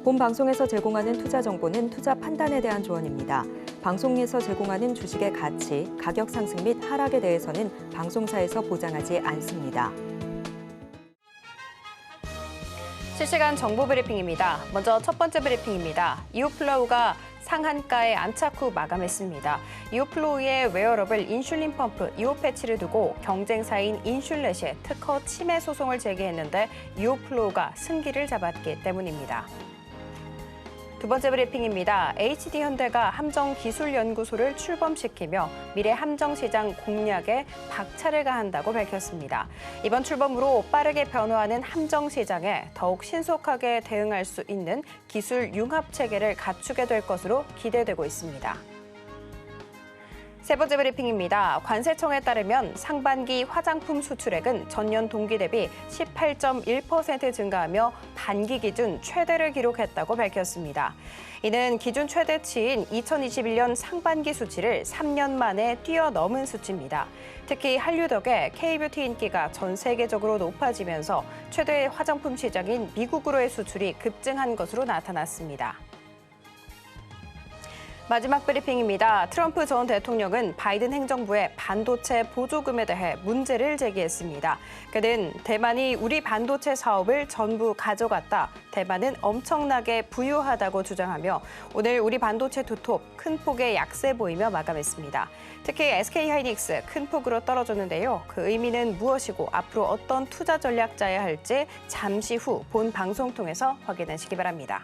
본 방송에서 제공하는 투자 정보는 투자 판단에 대한 조언입니다. 방송에서 제공하는 주식의 가치, 가격 상승 및 하락에 대해서는 방송사에서 보장하지 않습니다. 실시간 정보 브리핑입니다. 먼저 첫 번째 브리핑입니다. 이오플라우가 상한가에 안착 후 마감했습니다. 이오플로우의 웨어러블 인슐린 펌프 이오패치를 두고 경쟁사인 인슐렛이 특허 침해 소송을 제기했는데 이오플로우가 승기를 잡았기 때문입니다. 두 번째 브리핑입니다. HD현대가 함정기술연구소를 출범시키며 미래 함정시장 공략에 박차를 가한다고 밝혔습니다. 이번 출범으로 빠르게 변화하는 함정시장에 더욱 신속하게 대응할 수 있는 기술 융합 체계를 갖추게 될 것으로 기대되고 있습니다. 세 번째 브리핑입니다. 관세청에 따르면 상반기 화장품 수출액은 전년 동기 대비 18.1% 증가하며 반기 기준 최대를 기록했다고 밝혔습니다. 이는 기준 최대치인 2021년 상반기 수치를 3년 만에 뛰어넘은 수치입니다. 특히 한류 덕에 K뷰티 인기가 전 세계적으로 높아지면서 최대 화장품 시장인 미국으로의 수출이 급증한 것으로 나타났습니다. 마지막 브리핑입니다. 트럼프 전 대통령은 바이든 행정부의 반도체 보조금에 대해 문제를 제기했습니다. 그는 대만이 우리 반도체 사업을 전부 가져갔다. 대만은 엄청나게 부유하다고 주장하며 오늘 우리 반도체 두톱 큰 폭의 약세 보이며 마감했습니다. 특히 SK하이닉스 큰 폭으로 떨어졌는데요. 그 의미는 무엇이고 앞으로 어떤 투자 전략 짜야 할지 잠시 후 본 방송 통해서 확인하시기 바랍니다.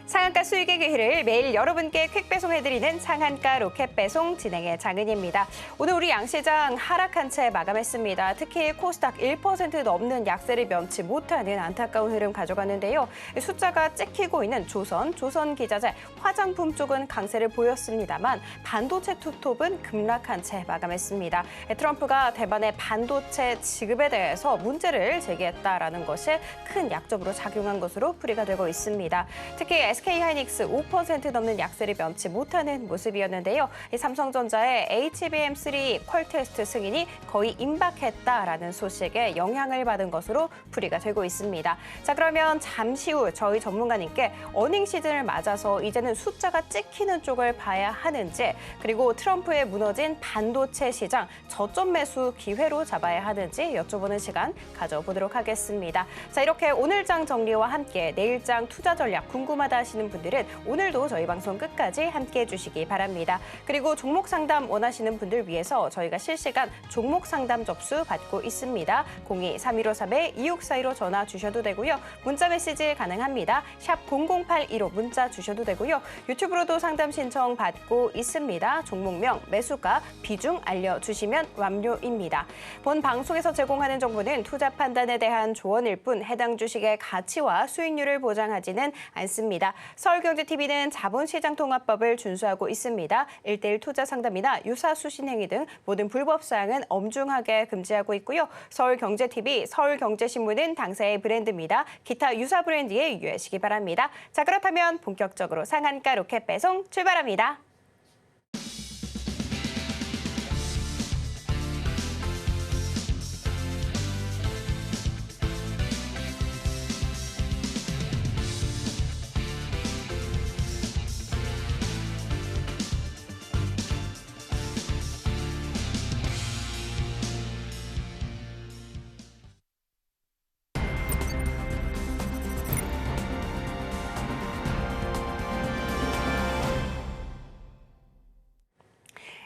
상한가 수익의 기회를 매일 여러분께 퀵 배송해드리는 상한가 로켓 배송 진행의 장은희입니다. 오늘 우리 양시장 하락한 채 마감했습니다. 특히 코스닥 1% 넘는 약세를 면치 못하는 안타까운 흐름 가져갔는데요. 숫자가 찍히고 있는 조선기자재, 화장품 쪽은 강세를 보였습니다만 반도체 투톱은 급락한 채 마감했습니다. 트럼프가 대만의 반도체 지급에 대해서 문제를 제기했다라는 것이 큰 약점으로 작용한 것으로 풀이가 되고 있습니다. 특히 SK하이닉스 5% 넘는 약세를 면치 못하는 모습이었는데요. 삼성전자의 HBM3 퀄 테스트 승인이 거의 임박했다라는 소식에 영향을 받은 것으로 풀이가 되고 있습니다. 자, 그러면 잠시 후 저희 전문가님께 어닝 시즌을 맞아서 이제는 숫자가 찍히는 쪽을 봐야 하는지, 그리고 트럼프의 무너진 반도체 시장 저점 매수 기회로 잡아야 하는지 여쭤보는 시간 가져보도록 하겠습니다. 자, 이렇게 오늘장 정리와 함께 내일장 투자 전략 궁금하다 하시는 분들은 오늘도 저희 방송 끝까지 함께해 주시기 바랍니다. 그리고 종목 상담 원하시는 분들 위해서 저희가 실시간 종목 상담 접수 받고 있습니다. 02-3153-2642로 전화 주셔도 되고요. 문자 메시지 가능합니다. 샵 0082로 문자 주셔도 되고요. 유튜브로도 상담 신청 받고 있습니다. 종목명, 매수가, 비중 알려주시면 완료입니다. 본 방송에서 제공하는 정보는 투자 판단에 대한 조언일 뿐 해당 주식의 가치와 수익률을 보장하지는 않습니다. 서울경제TV는 자본시장통합법을 준수하고 있습니다. 1:1 투자 상담이나 유사수신 행위 등 모든 불법 사항은 엄중하게 금지하고 있고요. 서울경제TV, 서울경제신문은 당사의 브랜드입니다. 기타 유사 브랜드에 유의하시기 바랍니다. 자, 그렇다면 본격적으로 상한가 로켓 배송 출발합니다.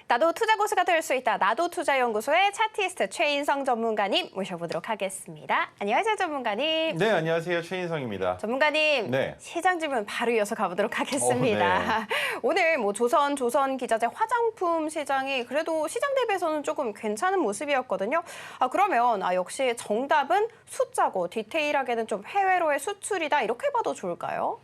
나도 투자 고수가 될 수 있다. 나도 투자연구소의 차트이스트 최인성 전문가님 모셔보도록 하겠습니다. 안녕하세요, 전문가님. 네, 안녕하세요. 최인성입니다. 전문가님, 네. 시장 질문 바로 이어서 가보도록 하겠습니다. 네. 오늘 조선기자재 화장품 시장이 그래도 시장 대비해서는 조금 괜찮은 모습이었거든요. 그러면 역시 정답은 숫자고 디테일하게는 좀 해외로의 수출이다 이렇게 봐도 좋을까요?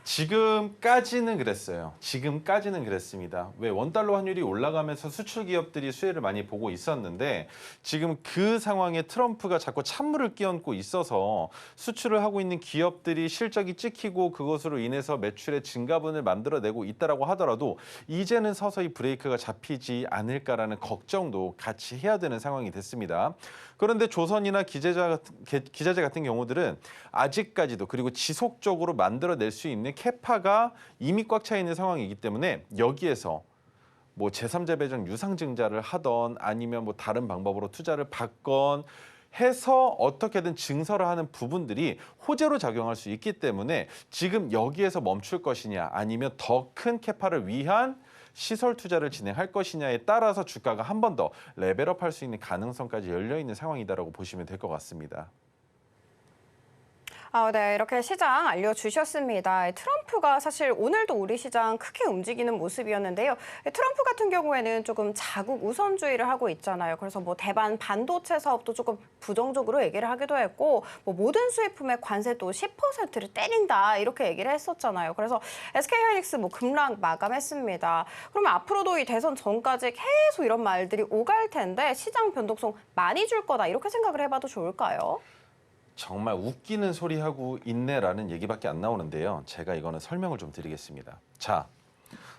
지금까지는 그랬어요. 지금까지는 그랬습니다. 왜 원달러 환율이 올라가면서 수출 기업들이 수혜를 많이 보고 있었는데 지금 그 상황에 트럼프가 자꾸 찬물을 끼얹고 있어서 수출을 하고 있는 기업들이 실적이 찍히고 그것으로 인해서 매출의 증가분을 만들어내고 있다라고 하더라도 이제는 서서히 브레이크가 잡히지 않을까라는 걱정도 같이 해야 되는 상황이 됐습니다. 그런데 조선이나 기자재 같은 경우들은 아직까지도 그리고 지속적으로 만들어낼 수 있는 캐파가 이미 꽉 차 있는 상황이기 때문에 여기에서 뭐 제3자 배정 유상증자를 하던 아니면 뭐 다른 방법으로 투자를 받건 해서 어떻게든 증설을 하는 부분들이 호재로 작용할 수 있기 때문에 지금 여기에서 멈출 것이냐 아니면 더 큰 캐파를 위한 시설 투자를 진행할 것이냐에 따라서 주가가 한 번 더 레벨업할 수 있는 가능성까지 열려 있는 상황이다라고 보시면 될 것 같습니다. 네, 이렇게 시장 알려주셨습니다. 트럼프가 사실 오늘도 우리 시장 크게 움직이는 모습이었는데요. 트럼프 같은 경우에는 조금 자국 우선주의를 하고 있잖아요. 그래서 뭐 대만 반도체 사업도 조금 부정적으로 얘기를 하기도 했고, 뭐 모든 수입품의 관세도 10%를 때린다 이렇게 얘기를 했었잖아요. 그래서 SK하이닉스 뭐 급락 마감했습니다. 그러면 앞으로도 이 대선 전까지 계속 이런 말들이 오갈 텐데 시장 변동성 많이 줄 거다 이렇게 생각을 해봐도 좋을까요? 정말 웃기는 소리 하고 있네라는 얘기밖에 안 나오는데요. 제가 이거는 설명을 좀 드리겠습니다. 자,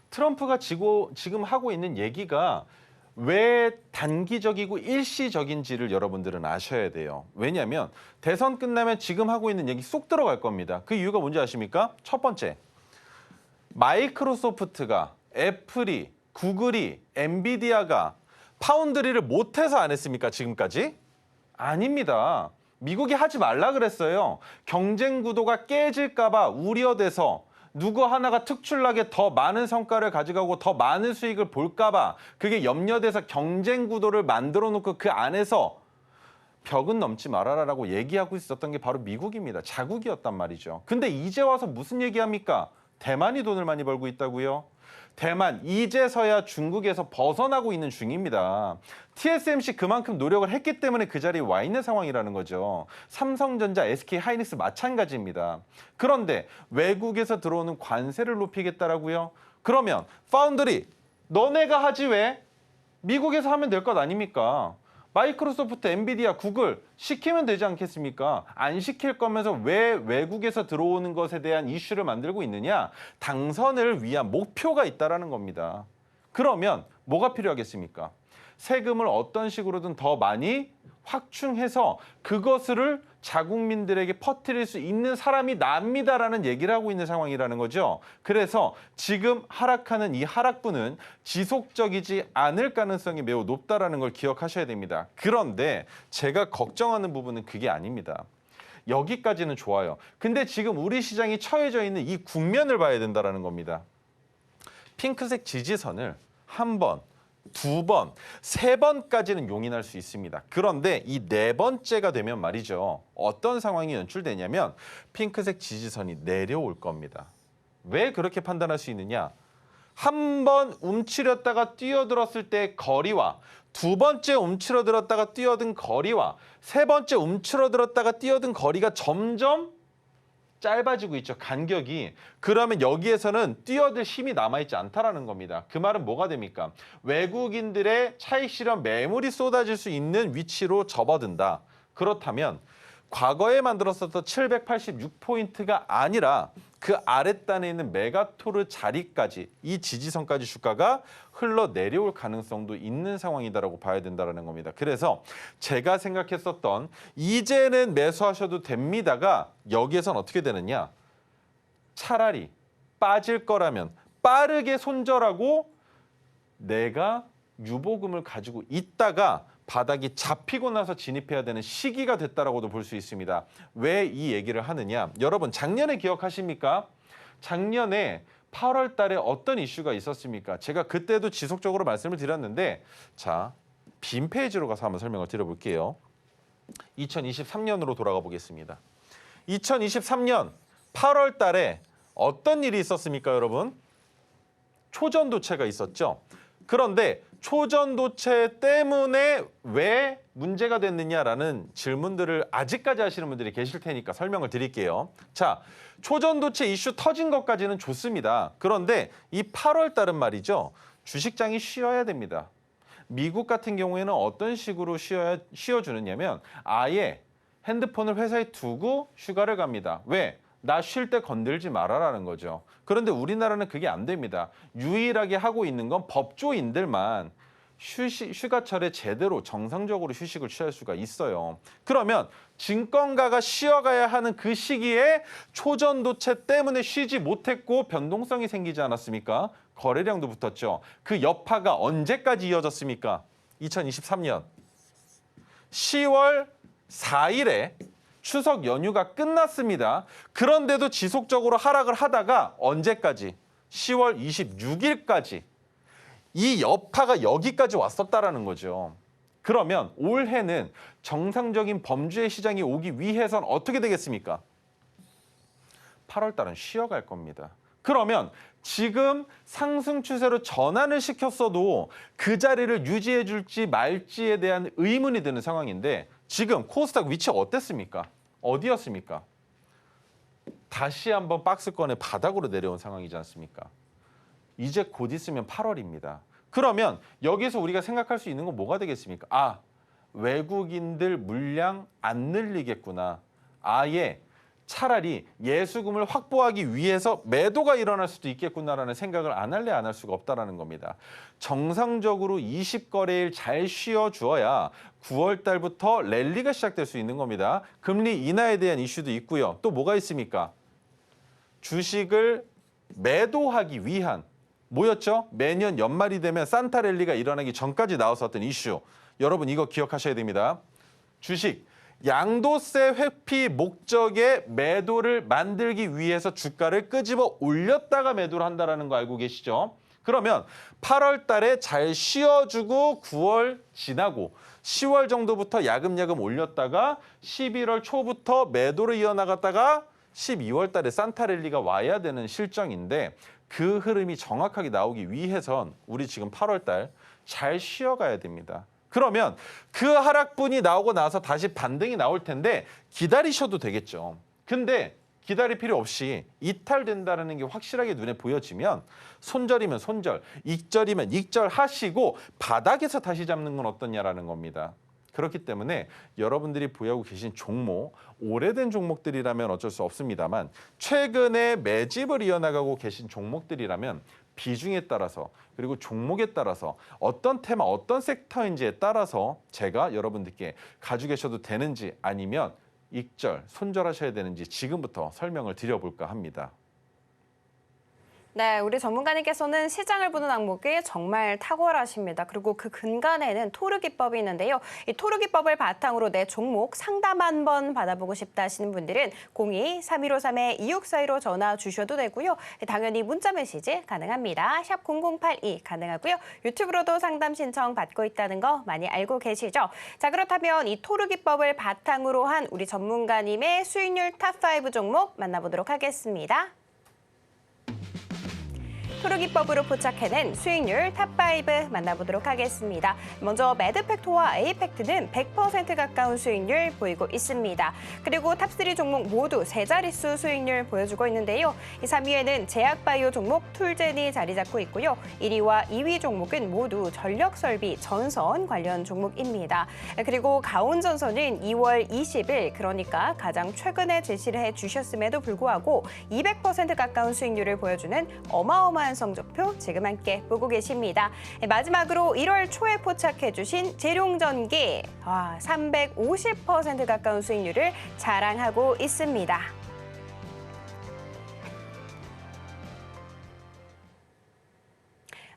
트럼프가 지금 하고 있는 얘기가 왜 단기적이고 일시적인지를 여러분들은 아셔야 돼요. 왜냐하면 대선 끝나면 지금 하고 있는 얘기 쏙 들어갈 겁니다. 그 이유가 뭔지 아십니까? 첫 번째, 마이크로소프트가, 애플이, 구글이, 엔비디아가 파운드리를 못해서 안 했습니까? 지금까지? 아닙니다. 미국이 하지 말라 그랬어요. 경쟁 구도가 깨질까 봐 우려돼서 누구 하나가 특출나게 더 많은 성과를 가져가고 더 많은 수익을 볼까 봐 그게 염려돼서 경쟁 구도를 만들어 놓고 그 안에서 벽은 넘지 말아라라고 얘기하고 있었던 게 바로 미국입니다. 자국이었단 말이죠. 근데 이제 와서 무슨 얘기합니까? 대만이 돈을 많이 벌고 있다고요? 대만 이제서야 중국에서 벗어나고 있는 중입니다. TSMC 그만큼 노력을 했기 때문에 그 자리에 와 있는 상황이라는 거죠. 삼성전자, SK하이닉스 마찬가지입니다. 그런데 외국에서 들어오는 관세를 높이겠다라고요? 그러면 파운드리 너네가 하지 왜? 미국에서 하면 될 것 아닙니까? 마이크로소프트, 엔비디아, 구글 시키면 되지 않겠습니까? 안 시킬 거면서 왜 외국에서 들어오는 것에 대한 이슈를 만들고 있느냐? 당선을 위한 목표가 있다라는 겁니다. 그러면 뭐가 필요하겠습니까? 세금을 어떤 식으로든 더 많이 확충해서 그것을 자국민들에게 퍼뜨릴 수 있는 사람이 납니다라는 얘기를 하고 있는 상황이라는 거죠. 그래서 지금 하락하는 이 하락분은 지속적이지 않을 가능성이 매우 높다라는 걸 기억하셔야 됩니다. 그런데 제가 걱정하는 부분은 그게 아닙니다. 여기까지는 좋아요. 근데 지금 우리 시장이 처해져 있는 이 국면을 봐야 된다는 겁니다. 핑크색 지지선을 한 번, 두 번, 세 번까지는 용인할 수 있습니다. 그런데 이 네 번째가 되면 말이죠. 어떤 상황이 연출되냐면 핑크색 지지선이 내려올 겁니다. 왜 그렇게 판단할 수 있느냐? 한 번 움츠렸다가 뛰어들었을 때 거리와 두 번째 움츠러들었다가 뛰어든 거리와 세 번째 움츠러들었다가 뛰어든 거리가 점점 짧아지고 있죠. 간격이. 그러면 여기에서는 뛰어들 힘이 남아있지 않다라는 겁니다. 그 말은 뭐가 됩니까? 외국인들의 차익 실현 매물이 쏟아질 수 있는 위치로 접어든다. 그렇다면 과거에 만들었었던 786포인트가 아니라 그 아랫단에 있는 메가토르 자리까지 이 지지선까지 주가가 흘러내려올 가능성도 있는 상황이다라고 봐야 된다는 겁니다. 그래서 제가 생각했었던 이제는 매수하셔도 됩니다가 여기에선 어떻게 되느냐? 차라리 빠질 거라면 빠르게 손절하고 내가 유보금을 가지고 있다가 바닥이 잡히고 나서 진입해야 되는 시기가 됐다라고도 볼 수 있습니다. 왜 이 얘기를 하느냐? 여러분 작년에 기억하십니까? 작년에 8월 달에 어떤 이슈가 있었습니까? 제가 그때도 지속적으로 말씀을 드렸는데 자, 빈 페이지로 가서 한번 설명을 드려볼게요. 2023년으로 돌아가 보겠습니다. 2023년 8월 달에 어떤 일이 있었습니까, 여러분? 초전도체가 있었죠. 그런데 초전도체 때문에 왜 문제가 됐느냐라는 질문들을 아직까지 하시는 분들이 계실 테니까 설명을 드릴게요. 자, 초전도체 이슈 터진 것까지는 좋습니다. 그런데 이 8월 달은 말이죠. 주식장이 쉬어야 됩니다. 미국 같은 경우에는 어떤 식으로 쉬어주느냐면 아예 핸드폰을 회사에 두고 휴가를 갑니다. 왜? 나 쉴 때 건들지 말아라는 거죠. 그런데 우리나라는 그게 안 됩니다. 유일하게 하고 있는 건 법조인들만 휴가철에 제대로 정상적으로 휴식을 취할 수가 있어요. 그러면 증권가가 쉬어가야 하는 그 시기에 초전도체 때문에 쉬지 못했고 변동성이 생기지 않았습니까? 거래량도 붙었죠. 그 여파가 언제까지 이어졌습니까? 2023년 10월 4일에 추석 연휴가 끝났습니다. 그런데도 지속적으로 하락을 하다가 언제까지? 10월 26일까지. 이 여파가 여기까지 왔었다라는 거죠. 그러면 올해는 정상적인 범죄 시장이 오기 위해선 어떻게 되겠습니까? 8월 달은 쉬어갈 겁니다. 그러면 지금 상승 추세로 전환을 시켰어도 그 자리를 유지해 줄지 말지에 대한 의문이 드는 상황인데 지금 코스닥 위치가 어땠습니까? 어디였습니까? 다시 한번 박스권의 바닥으로 내려온 상황이지 않습니까? 이제 곧 있으면 8월입니다. 그러면 여기서 우리가 생각할 수 있는 건 뭐가 되겠습니까? 아, 외국인들 물량 안 늘리겠구나. 아예 차라리 예수금을 확보하기 위해서 매도가 일어날 수도 있겠구나라는 생각을 안 할래 안 할 수가 없다라는 겁니다. 정상적으로 20거래일 잘 쉬어주어야 9월 달부터 랠리가 시작될 수 있는 겁니다. 금리 인하에 대한 이슈도 있고요. 또 뭐가 있습니까? 주식을 매도하기 위한 뭐였죠? 매년 연말이 되면 산타 랠리가 일어나기 전까지 나왔었던 이슈. 여러분 이거 기억하셔야 됩니다. 주식 양도세 회피 목적의 매도를 만들기 위해서 주가를 끄집어 올렸다가 매도를 한다는 거 알고 계시죠? 그러면 8월 달에 잘 쉬어주고 9월 지나고 10월 정도부터 야금야금 올렸다가 11월 초부터 매도를 이어나갔다가 12월 달에 산타랠리가 와야 되는 실정인데 그 흐름이 정확하게 나오기 위해선 우리 지금 8월 달 잘 쉬어가야 됩니다. 그러면 그 하락분이 나오고 나서 다시 반등이 나올 텐데 기다리셔도 되겠죠. 근데 기다릴 필요 없이 이탈된다는 게 확실하게 눈에 보여지면 손절이면 손절, 익절이면 익절 하시고 바닥에서 다시 잡는 건 어떠냐라는 겁니다. 그렇기 때문에 여러분들이 보유하고 계신 종목, 오래된 종목들이라면 어쩔 수 없습니다만 최근에 매집을 이어나가고 계신 종목들이라면 비중에 따라서 그리고 종목에 따라서 어떤 테마, 어떤 섹터인지에 따라서 제가 여러분들께 가지고 계셔도 되는지 아니면 익절, 손절하셔야 되는지 지금부터 설명을 드려볼까 합니다. 네, 우리 전문가님께서는 시장을 보는 항목이 정말 탁월하십니다. 그리고 그 근간에는 토르기법이 있는데요. 이 토르기법을 바탕으로 내 종목 상담 한번 받아보고 싶다 하시는 분들은 02-3153-2642로 전화 주셔도 되고요. 당연히 문자 메시지 가능합니다. 샵 0082 가능하고요. 유튜브로도 상담 신청 받고 있다는 거 많이 알고 계시죠? 자, 그렇다면 이 토르기법을 바탕으로 한 우리 전문가님의 수익률 탑5 종목 만나보도록 하겠습니다. 토르기법으로 포착해낸 수익률 탑5 만나보도록 하겠습니다. 먼저 매드팩토와 에이팩트는 100% 가까운 수익률 보이고 있습니다. 그리고 탑3 종목 모두 세 자릿수 수익률 보여주고 있는데요. 3위에는 제약바이오 종목 툴젠이 자리 잡고 있고요. 1위와 2위 종목은 모두 전력설비 전선 관련 종목입니다. 그리고 가온전선은 2월 20일 그러니까 가장 최근에 제시를 해주셨음에도 불구하고 200% 가까운 수익률을 보여주는 어마어마한 성적표 지금 함께 보고 계십니다. 마지막으로 1월 초에 포착해주신 재룡전기 350% 가까운 수익률을 자랑하고 있습니다.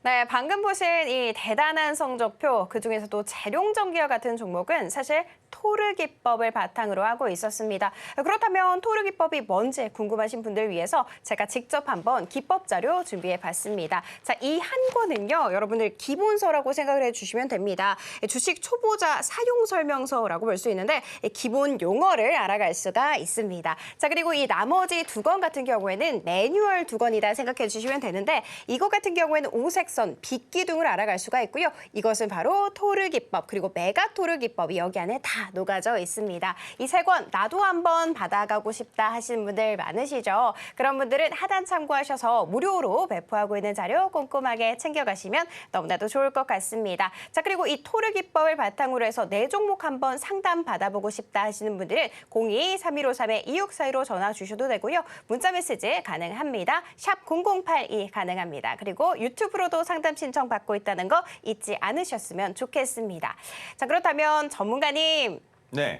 네, 방금 보신 이 대단한 성적표, 그중에서도 재룡전기와 같은 종목은 사실 토르기법을 바탕으로 하고 있었습니다. 그렇다면 토르기법이 뭔지 궁금하신 분들 위해서 제가 직접 한번 기법 자료 준비해봤습니다. 자, 이 한 권은요, 여러분들 기본서라고 생각을 해주시면 됩니다. 주식 초보자 사용 설명서라고 볼 수 있는데 기본 용어를 알아갈 수가 있습니다. 자, 그리고 이 나머지 두 권 같은 경우에는 매뉴얼 두 권이다 생각해 주시면 되는데 이거 같은 경우에는 오색 하락선, 빗기둥을 알아갈 수가 있고요. 이것은 바로 토르 기법 그리고 메가 토르 기법이 여기 안에 다 녹아져 있습니다. 이 세 권 나도 한번 받아가고 싶다 하시는 분들 많으시죠? 그런 분들은 하단 참고하셔서 무료로 배포하고 있는 자료 꼼꼼하게 챙겨가시면 너무나도 좋을 것 같습니다. 자, 그리고 이 토르 기법을 바탕으로 해서 내 종목 한번 상담 받아보고 싶다 하시는 분들은 02-3153-2642로 전화 주셔도 되고요. 문자 메시지 가능합니다. 샵 0082 가능합니다. 그리고 유튜브로도 상담 신청 받고 있다는 거 잊지 않으셨으면 좋겠습니다. 자, 그렇다면 전문가님. 네.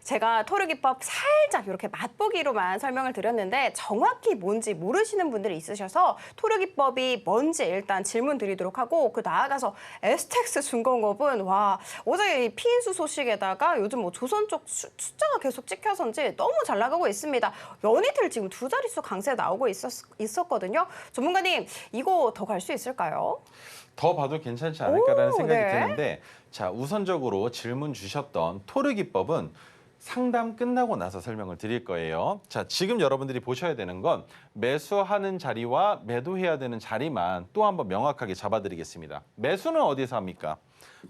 제가 토르 기법 살짝 이렇게 맛보기로만 설명을 드렸는데 정확히 뭔지 모르시는 분들이 있으셔서 토르 기법이 뭔지 일단 질문 드리도록 하고 그 나아가서 STX 중공업은 와 어제 이 피인수 소식에다가 요즘 뭐 조선 쪽 숫자가 계속 찍혀서인지 너무 잘 나가고 있습니다. 연이틀 지금 두 자릿수 강세 나오고 있었거든요. 전문가님 이거 더 갈 수 있을까요? 더 봐도 괜찮지 않을까라는 생각이 네. 드는데 자 우선적으로 질문 주셨던 토르 기법은 상담 끝나고 나서 설명을 드릴 거예요. 자, 지금 여러분들이 보셔야 되는 건 매수하는 자리와 매도해야 되는 자리만 또 한번 명확하게 잡아드리겠습니다. 매수는 어디에서 합니까?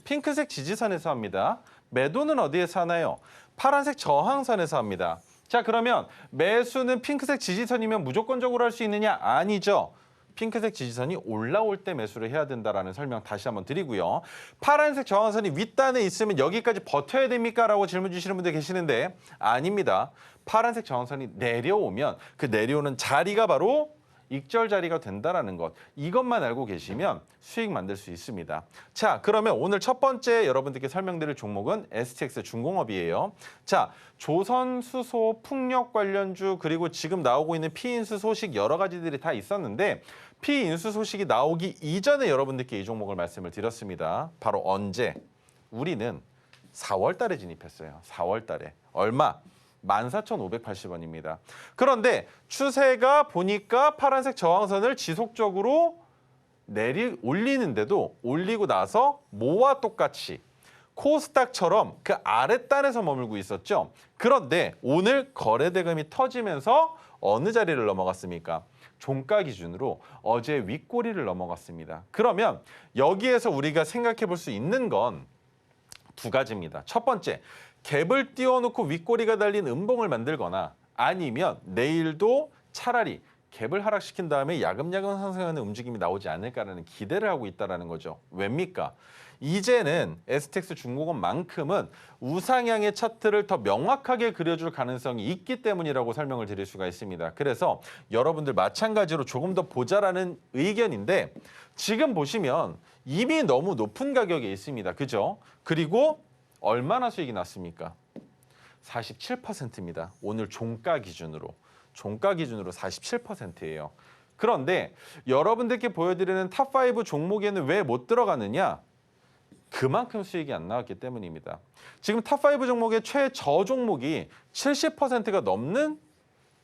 핑크색 지지선에서 합니다. 매도는 어디에서 하나요? 파란색 저항선에서 합니다. 자, 그러면 매수는 핑크색 지지선이면 무조건적으로 할 수 있느냐? 아니죠. 핑크색 지지선이 올라올 때 매수를 해야 된다라는 설명 다시 한번 드리고요. 파란색 저항선이 윗단에 있으면 여기까지 버텨야 됩니까? 라고 질문 주시는 분들 계시는데 아닙니다. 파란색 저항선이 내려오면 그 내려오는 자리가 바로 익절 자리가 된다라는 것. 이것만 알고 계시면 수익 만들 수 있습니다. 자, 그러면 오늘 첫 번째 여러분들께 설명드릴 종목은 STX 중공업이에요. 자, 조선수소 풍력 관련주 그리고 지금 나오고 있는 피인수 소식 여러 가지들이 다 있었는데 피인수 소식이 나오기 이전에 여러분들께 이 종목을 말씀을 드렸습니다. 바로 언제? 우리는 4월 달에 진입했어요. 4월 달에. 얼마? 14,580원입니다. 그런데 추세가 보니까 파란색 저항선을 지속적으로 올리는데도 올리고 나서 뭐와 똑같이 코스닥처럼 그 아랫단에서 머물고 있었죠. 그런데 오늘 거래대금이 터지면서 어느 자리를 넘어갔습니까? 종가 기준으로 어제 윗꼬리를 넘어갔습니다. 그러면 여기에서 우리가 생각해 볼 수 있는 건 두 가지입니다. 첫 번째, 갭을 띄워놓고 윗꼬리가 달린 음봉을 만들거나 아니면 내일도 차라리 갭을 하락시킨 다음에 야금야금 상승하는 움직임이 나오지 않을까라는 기대를 하고 있다는 거죠. 왜입니까? 이제는 STX 중공업만큼은 우상향의 차트를 더 명확하게 그려줄 가능성이 있기 때문이라고 설명을 드릴 수가 있습니다. 그래서 여러분들 마찬가지로 조금 더 보자라는 의견인데 지금 보시면 이미 너무 높은 가격에 있습니다. 그죠? 그리고 얼마나 수익이 났습니까? 47%입니다. 오늘 종가 기준으로. 종가 기준으로 47%예요. 그런데 여러분들께 보여드리는 탑5 종목에는 왜 못 들어가느냐? 그만큼 수익이 안 나왔기 때문입니다. 지금 탑5 종목의 최저 종목이 70%가 넘는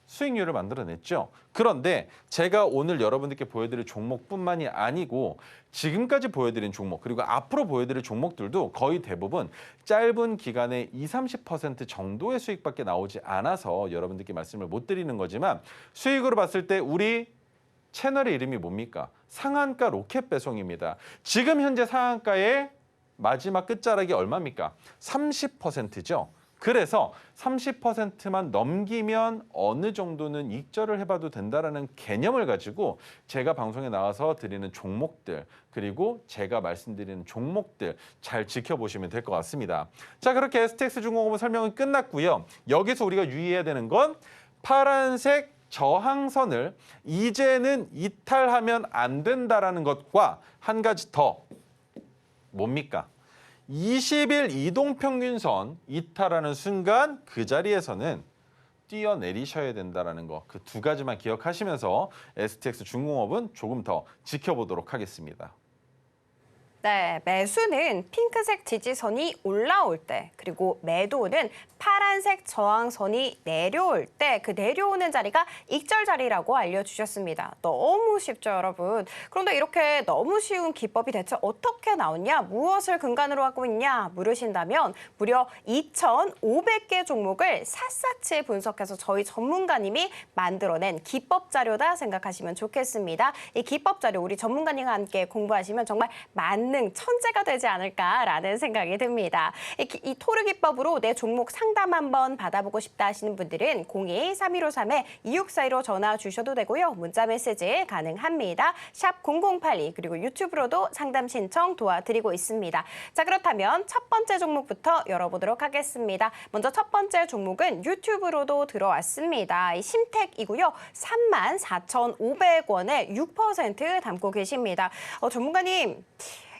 수익률을 만들어냈죠. 그런데 제가 오늘 여러분들께 보여드릴 종목뿐만이 아니고 지금까지 보여드린 종목 그리고 앞으로 보여드릴 종목들도 거의 대부분 짧은 기간에 20-30% 정도의 수익밖에 나오지 않아서 여러분들께 말씀을 못 드리는 거지만 수익으로 봤을 때 우리 채널의 이름이 뭡니까? 상한가 로켓 배송입니다. 지금 현재 상한가의 마지막 끝자락이 얼마입니까? 30%죠. 그래서 30%만 넘기면 어느 정도는 익절을 해봐도 된다라는 개념을 가지고 제가 방송에 나와서 드리는 종목들 그리고 제가 말씀드리는 종목들 잘 지켜보시면 될 것 같습니다. 자, 그렇게 STX 중공업은 설명은 끝났고요. 여기서 우리가 유의해야 되는 건 파란색 저항선을 이제는 이탈하면 안 된다라는 것과 한 가지 더 뭡니까? 20일 이동평균선 이탈하는 순간 그 자리에서는 뛰어내리셔야 된다는 거. 그 두 가지만 기억하시면서 STX 중공업은 조금 더 지켜보도록 하겠습니다. 네, 매수는 핑크색 지지선이 올라올 때, 그리고 매도는 파란색 저항선이 내려올 때, 그 내려오는 자리가 익절 자리라고 알려주셨습니다. 너무 쉽죠, 여러분? 그런데 이렇게 너무 쉬운 기법이 대체 어떻게 나오냐, 무엇을 근간으로 하고 있냐 물으신다면 무려 2,500개 종목을 샅샅이 분석해서 저희 전문가님이 만들어낸 기법 자료다 생각하시면 좋겠습니다. 이 기법 자료 우리 전문가님과 함께 공부하시면 정말 만능 천재가 되지 않을까라는 생각이 듭니다. 이 토르 기법으로 내 종목 상담 한번 받아보고 싶다 하시는 분들은 02-3153-2642로 전화 주셔도 되고요. 문자 메시지 가능합니다. 샵 0082 그리고 유튜브로도 상담 신청 도와드리고 있습니다. 자, 그렇다면 첫 번째 종목부터 열어보도록 하겠습니다. 먼저 첫 번째 종목은 유튜브로도 들어왔습니다. 이 심택이고요. 34,500원에 6% 담고 계십니다. 전문가님,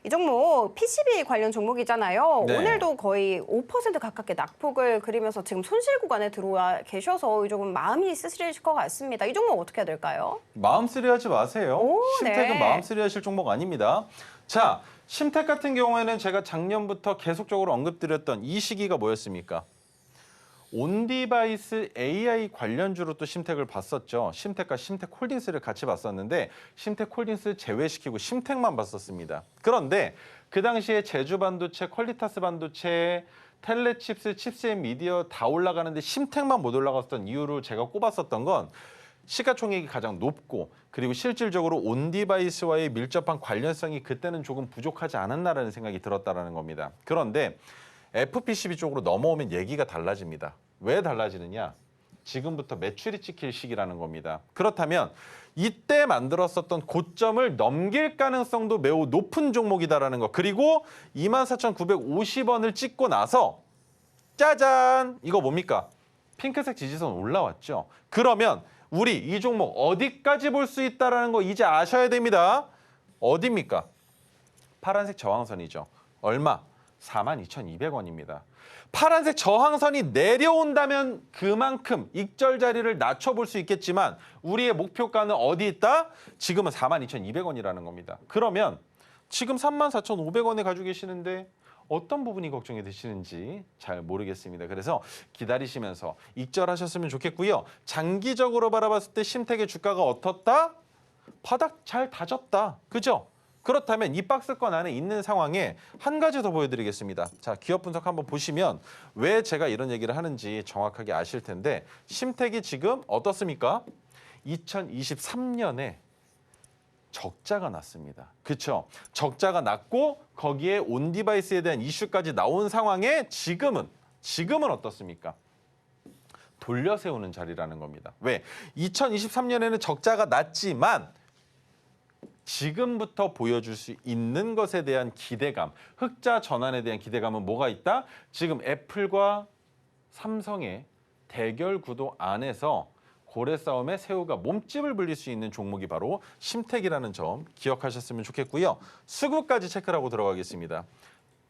이 종목 PCB 관련 종목이잖아요. 네. 오늘도 거의 5% 가깝게 낙폭을 그리면서 지금 손실 구간에 들어와 계셔서 조금 마음이 쓰실 것 같습니다. 이 종목 어떻게 해야 될까요? 마음 쓰리하지 마세요. 오, 심택은 네. 마음 쓰리하실 종목 아닙니다. 자, 심택 같은 경우에는 제가 작년부터 계속적으로 언급드렸던 이 시기가 뭐였습니까? 온디바이스 AI 관련주로 또 심택을 봤었죠. 심택과 심택홀딩스를 같이 봤었는데 심택홀딩스 제외시키고 심택만 봤었습니다. 그런데 그 당시에 제주반도체, 퀄리타스 반도체, 텔레칩스, 칩스앤미디어 다 올라가는데 심택만 못 올라갔던 이유를 제가 꼽았었던 건 시가총액이 가장 높고 그리고 실질적으로 온디바이스와의 밀접한 관련성이 그때는 조금 부족하지 않았나라는 생각이 들었다는 겁니다. 그런데 FPCB 쪽으로 넘어오면 얘기가 달라집니다. 왜 달라지느냐? 지금부터 매출이 찍힐 시기라는 겁니다. 그렇다면 이때 만들었었던 고점을 넘길 가능성도 매우 높은 종목이다라는 거. 그리고 24,950원을 찍고 나서 짜잔! 이거 뭡니까? 핑크색 지지선 올라왔죠. 그러면 우리 이 종목 어디까지 볼 수 있다는 거 이제 아셔야 됩니다. 어디입니까? 파란색 저항선이죠. 얼마? 42,200원입니다. 파란색 저항선이 내려온다면 그만큼 익절 자리를 낮춰볼 수 있겠지만 우리의 목표가는 어디 있다? 지금은 42,200원이라는 겁니다. 그러면 지금 34,500원에 가지고 계시는데 어떤 부분이 걱정이 되시는지 잘 모르겠습니다. 그래서 기다리시면서 익절하셨으면 좋겠고요. 장기적으로 바라봤을 때 심택의 주가가 어떻다? 바닥 잘 다졌다. 그죠? 그렇다면 이 박스권 안에 있는 상황에 한 가지 더 보여드리겠습니다. 자, 기업 분석 한번 보시면 왜 제가 이런 얘기를 하는지 정확하게 아실 텐데 심택이 지금 어떻습니까? 2023년에 적자가 났습니다. 그렇죠? 적자가 났고 거기에 온디바이스에 대한 이슈까지 나온 상황에 지금은 어떻습니까? 돌려 세우는 자리라는 겁니다. 왜? 2023년에는 적자가 났지만 지금부터 보여줄 수 있는 것에 대한 기대감, 흑자 전환에 대한 기대감은 뭐가 있다? 지금 애플과 삼성의 대결 구도 안에서 고래 싸움에 새우가 몸집을 불릴 수 있는 종목이 바로 심택이라는 점 기억하셨으면 좋겠고요. 수급까지 체크를 하고 들어가겠습니다.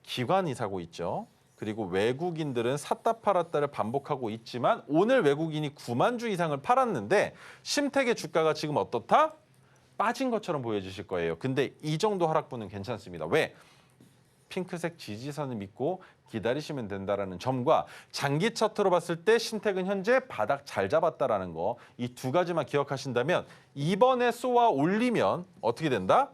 기관이 사고 있죠. 그리고 외국인들은 샀다 팔았다를 반복하고 있지만 오늘 외국인이 9만 주 이상을 팔았는데 심택의 주가가 지금 어떻다? 빠진 것처럼 보여주실 거예요. 근데 이 정도 하락분은 괜찮습니다. 왜? 핑크색 지지선을 믿고 기다리시면 된다는 점과 장기 차트로 봤을 때 심택은 현재 바닥 잘 잡았다라는 거, 이 두 가지만 기억하신다면 이번에 쏘아 올리면 어떻게 된다?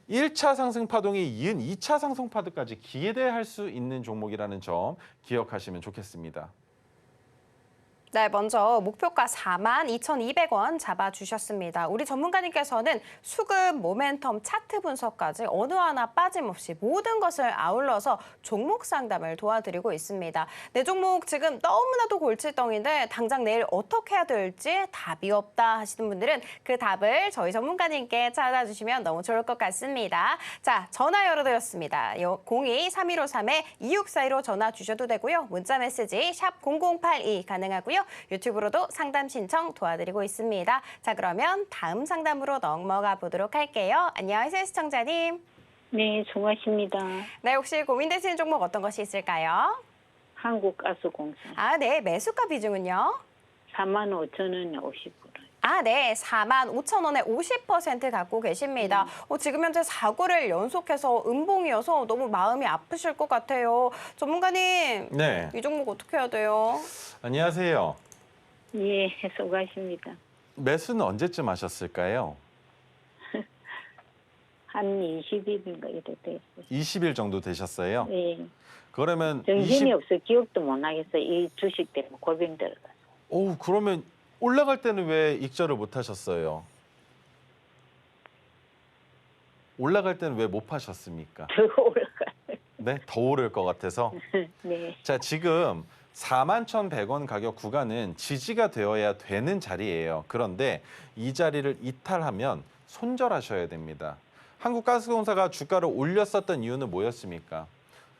1차 상승 파동이 이은 2차 상승 파동까지 기대할 수 있는 종목이라는 점 기억하시면 좋겠습니다. 네, 먼저 목표가 42,200원 잡아주셨습니다. 우리 전문가님께서는 수급, 모멘텀, 차트 분석까지 어느 하나 빠짐없이 모든 것을 아울러서 종목 상담을 도와드리고 있습니다. 내 종목 지금 너무나도 골칫덩인데 당장 내일 어떻게 해야 될지 답이 없다 하시는 분들은 그 답을 저희 전문가님께 찾아주시면 너무 좋을 것 같습니다. 자, 전화 열어드렸습니다. 02-3153-2642로 전화 주셔도 되고요. 문자 메시지 샵 0082 가능하고요. 유튜브로도 상담 신청 도와드리고 있습니다. 자, 그러면 다음 상담으로 넘어가 보도록 할게요. 안녕하세요, 시청자님. 네, 종아씨입니다. 네, 혹시 고민되시는 종목 어떤 것이 있을까요? 한국가스공사. 아, 네, 매수가 비중은요? 45,000원 50%. 아, 아, 네. 45,000원에 50% 갖고 계십니다. 지금 현재 4거래를 연속해서 음봉이어서 너무 마음이 아프실 것 같아요. 전문가님, 네. 이 종목 어떻게 해야 돼요? 안녕하세요. 예, 수고하십니다. 매수는 언제쯤 하셨을까요? 한 20일인가 이래 됐어요. 20일 정도 되셨어요? 예. 그러면 정신이 없어 기억도 못 나겠어. 이 주식 때문에 골병 들어가서. 오, 그러면 올라갈 때는 왜 익절을 못 하셨어요? 올라갈 때는 왜 못 파셨습니까? 더 올라가. 네, 더 오를 것 같아서. 네. 자, 지금 41,100원 가격 구간은 지지가 되어야 되는 자리예요. 그런데 이 자리를 이탈하면 손절하셔야 됩니다. 한국가스공사가 주가를 올렸었던 이유는 뭐였습니까?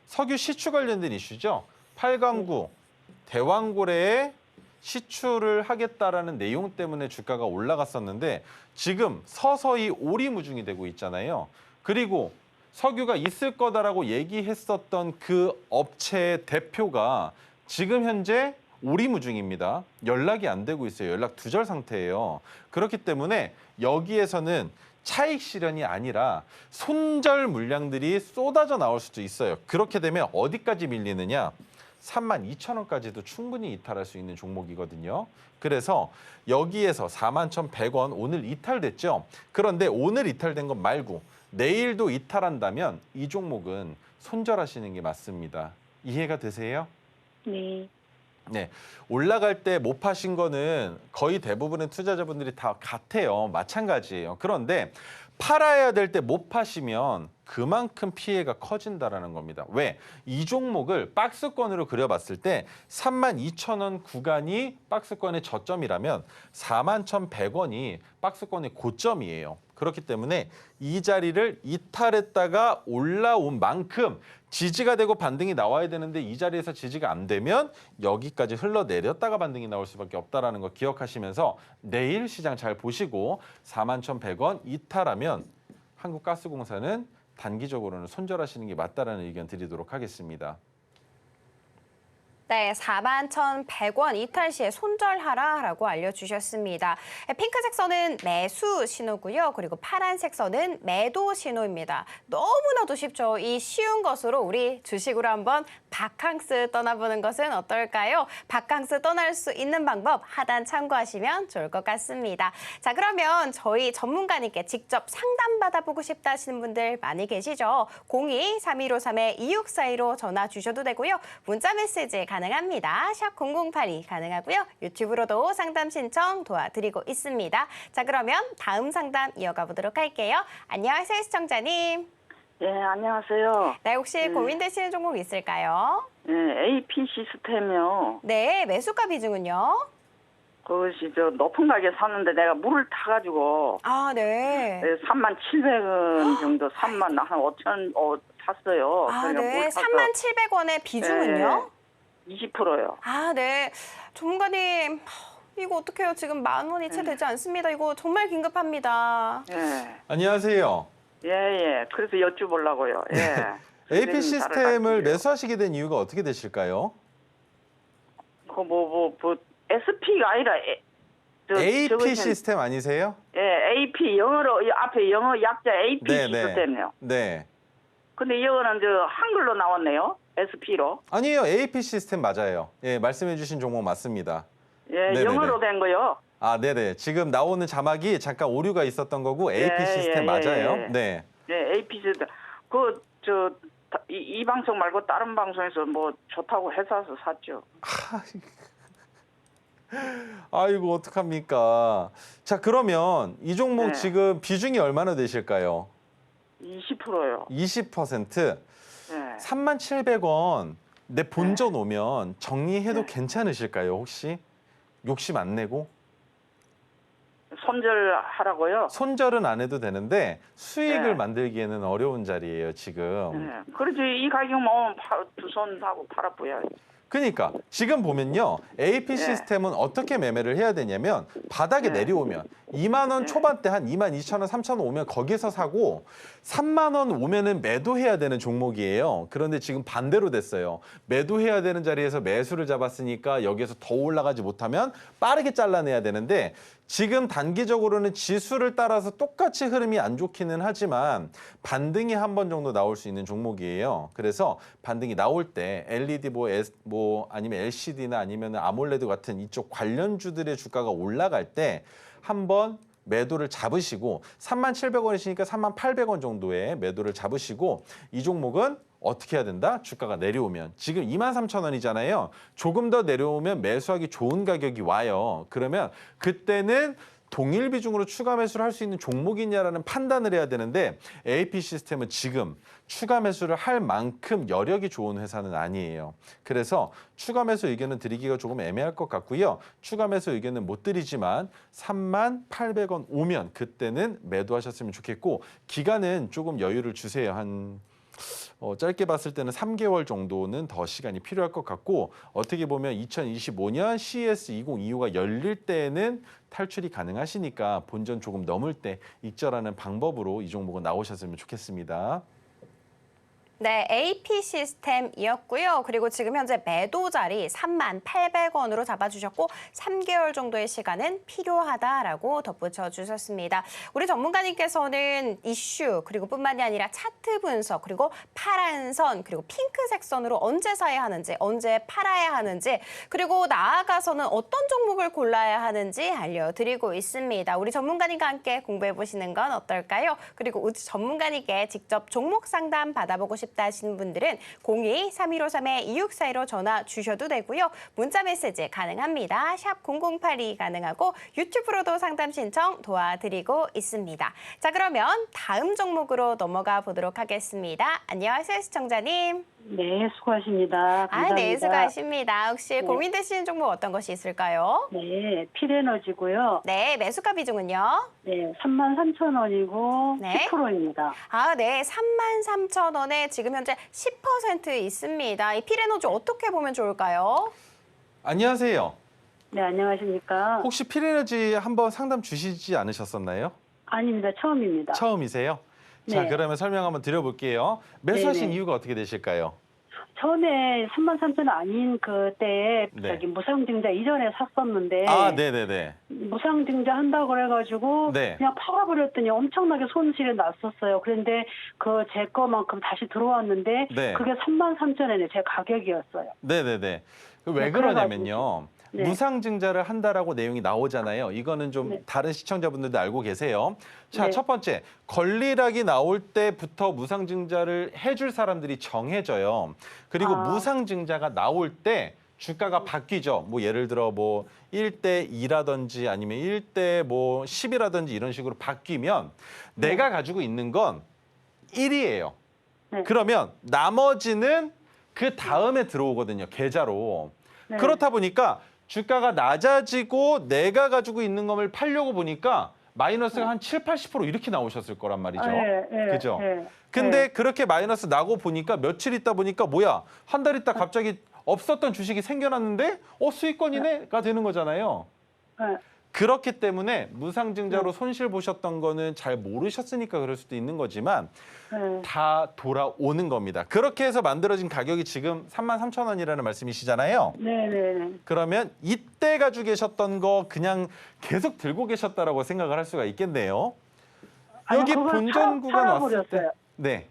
석유 시추 관련된 이슈죠. 8강구 대왕고래에 시추를 하겠다라는 내용 때문에 주가가 올라갔었는데 지금 서서히 오리무중이 되고 있잖아요. 그리고 석유가 있을 거다라고 얘기했었던 그 업체의 대표가 지금 현재 오리무중입니다. 연락이 안 되고 있어요. 연락 두절 상태예요. 그렇기 때문에 여기에서는 차익 실현이 아니라 손절 물량들이 쏟아져 나올 수도 있어요. 그렇게 되면 어디까지 밀리느냐? 32,000원까지도 충분히 이탈할 수 있는 종목이거든요. 그래서 여기에서 41,100원 오늘 이탈됐죠. 그런데 오늘 이탈된 것 말고 내일도 이탈한다면 이 종목은 손절하시는 게 맞습니다. 이해가 되세요? 네. 네, 올라갈 때 못 파신 거는 거의 대부분의 투자자분들이 다 같아요. 마찬가지예요. 그런데 팔아야 될 때 못 파시면 그만큼 피해가 커진다라는 겁니다. 왜? 이 종목을 박스권으로 그려봤을 때 32,000원 구간이 박스권의 저점이라면 41,100원이 박스권의 고점이에요. 그렇기 때문에 이 자리를 이탈했다가 올라온 만큼 지지가 되고 반등이 나와야 되는데 이 자리에서 지지가 안 되면 여기까지 흘러내렸다가 반등이 나올 수밖에 없다는 거 기억하시면서 내일 시장 잘 보시고 41,100원 이탈하면 한국가스공사는 단기적으로는 손절하시는 게 맞다라는 의견 드리도록 하겠습니다. 네, 41,100원 이탈 시에 손절하라라고 알려주셨습니다. 핑크색 선은 매수 신호고요. 그리고 파란색 선은 매도 신호입니다. 너무나도 쉽죠. 이 쉬운 것으로 우리 주식으로 한번 바캉스 떠나보는 것은 어떨까요? 바캉스 떠날 수 있는 방법 하단 참고하시면 좋을 것 같습니다. 자, 그러면 저희 전문가님께 직접 상담 받아보고 싶다 하시는 분들 많이 계시죠? 02-3153-2642로 전화 주셔도 되고요. 문자 메시지 가능합니다. 샵 0082 가능하고요. 유튜브로도 상담 신청 도와드리고 있습니다. 자, 그러면 다음 상담 이어가 보도록 할게요. 안녕하세요, 시청자님. 예, 안녕하세요. 네, 혹시 고민되시는 종목 있을까요? 예, AP 시스템이요. 네, 매수가 비중은요? 그것이 저 높은 가격에 샀는데 내가 물을 타가지고 아, 네. 37,000원 정도, 35,000원 샀어요. 아, 네. 37,000원의 비중은요? 20%요. 아, 네. 전문가님, 이거 어떡해요? 지금 10,000원이 채 되지 않습니다. 이거 정말 긴급합니다. 예, 안녕하세요. 예. 그래서 여쭤보려고요. 예. AP 시스템을 매수 매수하시게 된 이유가 어떻게 되실까요? SP가 아니라 AP 시스템 아니세요? 예, AP 영어로 앞에 영어 약자 AP 시스템이요. 네. 근데 이거는 한글로 나왔네요. SP로. 아니에요. AP 시스템 맞아요. 예, 말씀해 주신 종목 맞습니다. 예, 네네네. 영어로 된 거요. 아, 네네. 지금 나오는 자막이 잠깐 오류가 있었던 거고 AP 시스템 맞아요. 네. 네, AP 시스템. 이 방송 말고 다른 방송에서 뭐 좋다고 해서 샀죠. 아이고, 어떡합니까? 자, 그러면 이 종목 네. 지금 비중이 얼마나 되실까요? 20%요. 20%. 네. 37,000원 내 본전 오면 정리해도 네. 괜찮으실까요, 혹시? 욕심 안 내고? 손절하라고요. 손절은 안 해도 되는데 수익을 네. 만들기에는 어려운 자리예요, 지금. 네. 그렇지, 이 가격이면 두 손 하고 팔아보야. 그러니까 지금 보면요. AP 네. 시스템은 어떻게 매매를 해야 되냐면 바닥에 네. 내려오면 2만 원 초반대 한 22,000원, 3,000원 오면 거기서 사고 3만 원 오면은 매도해야 되는 종목이에요. 그런데 지금 반대로 됐어요. 매도해야 되는 자리에서 매수를 잡았으니까 여기에서 더 올라가지 못하면 빠르게 잘라내야 되는데 지금 단기적으로는 지수를 따라서 똑같이 흐름이 안 좋기는 하지만 반등이 한 번 정도 나올 수 있는 종목이에요. 그래서 반등이 나올 때 LED 아니면 LCD나 아니면 아몰레드 같은 이쪽 관련주들의 주가가 올라갈 때 한번 매도를 잡으시고 37,700원이시니까 38,800원 정도의 매도를 잡으시고 이 종목은 어떻게 해야 된다? 주가가 내려오면 지금 23,000원이잖아요. 조금 더 내려오면 매수하기 좋은 가격이 와요. 그러면 그때는 동일 비중으로 추가 매수를 할 수 있는 종목이냐라는 판단을 해야 되는데 AP 시스템은 지금 추가 매수를 할 만큼 여력이 좋은 회사는 아니에요. 그래서 추가 매수 의견은 드리기가 조금 애매할 것 같고요. 추가 매수 의견은 못 드리지만 38,800원 오면 그때는 매도하셨으면 좋겠고 기간은 조금 여유를 주세요. 짧게 봤을 때는 3개월 정도는 더 시간이 필요할 것 같고 어떻게 보면 2025년 CES 2025가 열릴 때에는 탈출이 가능하시니까 본전 조금 넘을 때 익절하는 방법으로 이 종목은 나오셨으면 좋겠습니다. 네, AP 시스템이었고요. 그리고 지금 현재 매도 자리 38,800원으로 잡아주셨고 3개월 정도의 시간은 필요하다라고 덧붙여 주셨습니다. 우리 전문가님께서는 이슈 그리고 뿐만이 아니라 차트 분석 그리고 파란 선 그리고 핑크색 선으로 언제 사야 하는지 언제 팔아야 하는지 그리고 나아가서는 어떤 종목을 골라야 하는지 알려드리고 있습니다. 우리 전문가님과 함께 공부해 보시는 건 어떨까요? 그리고 우리 전문가님께 직접 종목 상담 받아보고 싶다 하시는 분들은 02-3153-2642로 전화 주셔도 되고요. 문자 메시지 가능합니다. 샵 0082 가능하고 유튜브로도 상담 신청 도와드리고 있습니다. 자, 그러면 다음 종목으로 넘어가 보도록 하겠습니다. 안녕하세요, 시청자님. 네, 수고하십니다. 감사합니다. 네, 수고하십니다. 혹시 고민되시는 종목 어떤 것이 있을까요? 네, 필에너지고요. 네, 매수가 비중은요? 네, 33,000원이고 네. 10%입니다. 네, 33,000원에 지금 현재 10% 있습니다. 이 필에너지 어떻게 보면 좋을까요? 안녕하세요. 네, 안녕하십니까? 혹시 필에너지 한번 상담 주시지 않으셨었나요? 아닙니다. 처음입니다. 처음이세요? 자, 네. 그러면 설명 한번 드려볼게요. 매수하신 네네. 이유가 어떻게 되실까요? 처음에 33,000원 아닌 그때에 네. 무상증자 이전에 샀었는데 네네네. 무상증자 한다고 그래가지고 네. 그냥 팔아버렸더니 엄청나게 손실이 났었어요. 그런데 그 제 거만큼 다시 들어왔는데 네. 그게 33,000원에 제 가격이었어요. 네네네. 왜 네, 그러냐면요. 네. 무상증자를 한다라고 내용이 나오잖아요. 이거는 좀 네. 다른 시청자분들도 알고 계세요. 자, 네. 첫 번째, 권리락이 나올 때부터 무상증자를 해줄 사람들이 정해져요. 그리고 무상증자가 나올 때 주가가 바뀌죠. 뭐 예를 들어 뭐 1대 2라든지 아니면 1대 뭐 10이라든지 이런 식으로 바뀌면 내가 가지고 있는 건 1이에요. 네. 그러면 나머지는 그 다음에 들어오거든요. 계좌로. 네. 그렇다 보니까 주가가 낮아지고 내가 가지고 있는 것을 팔려고 보니까 마이너스가 한 7, 80% 이렇게 나오셨을 거란 말이죠. 그죠? 근데 그렇게 마이너스 나고 보니까 며칠 있다 보니까 뭐야? 한 달 있다 갑자기 없었던 주식이 생겨났는데 수익권이네가 되는 거잖아요. 네. 그렇기 때문에 무상증자로 손실 보셨던 거는 잘 모르셨으니까 그럴 수도 있는 거지만 네. 다 돌아오는 겁니다. 그렇게 해서 만들어진 가격이 지금 33,000원이라는 말씀이시잖아요. 네네네. 그러면 이때 가지고 계셨던 거 그냥 계속 들고 계셨다라고 생각을 할 수가 있겠네요. 여기 본전 구간 왔을 때, 네.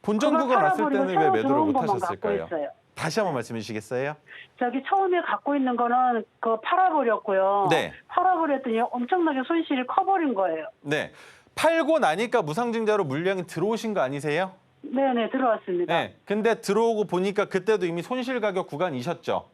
본전 구간 왔을 때는 왜 매도를 못 하셨을까요? 다시 한번 말씀해 주시겠어요? 저기 처음에 갖고 있는 거는 그거 팔아버렸고요. 네. 팔아버렸더니 엄청나게 손실이 커버린 거예요. 네. 팔고 나니까 무상증자로 물량이 들어오신 거 아니세요? 네네, 들어왔습니다. 네. 근데 들어오고 보니까 그때도 이미 손실 가격 구간이셨죠?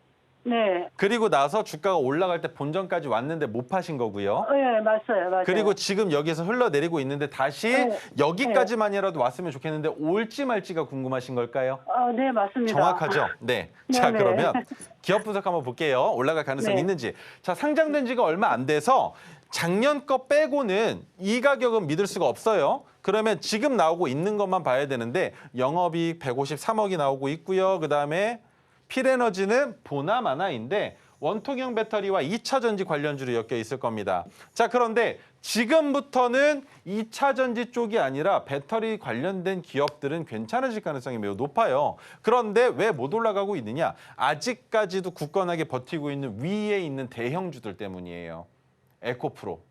네. 그리고 나서 주가가 올라갈 때 본전까지 왔는데 못 파신 거고요. 네, 맞아요. 그리고 지금 여기서 흘러내리고 있는데 다시 네. 여기까지만이라도 왔으면 좋겠는데 올지 말지가 궁금하신 걸까요? 네, 맞습니다. 정확하죠? 네. 자, 네네. 그러면 기업 분석 한번 볼게요. 올라갈 가능성이 네. 있는지. 자, 상장된 지가 얼마 안 돼서 작년 거 빼고는 이 가격은 믿을 수가 없어요. 그러면 지금 나오고 있는 것만 봐야 되는데 영업이익 153억이 나오고 있고요. 그다음에 필에너지는 보나마나인데 원통형 배터리와 2차 전지 관련주로 엮여 있을 겁니다. 자, 그런데 지금부터는 2차 전지 쪽이 아니라 배터리 관련된 기업들은 괜찮아질 가능성이 매우 높아요. 그런데 왜 못 올라가고 있느냐? 아직까지도 굳건하게 버티고 있는 위에 있는 대형주들 때문이에요. 에코프로.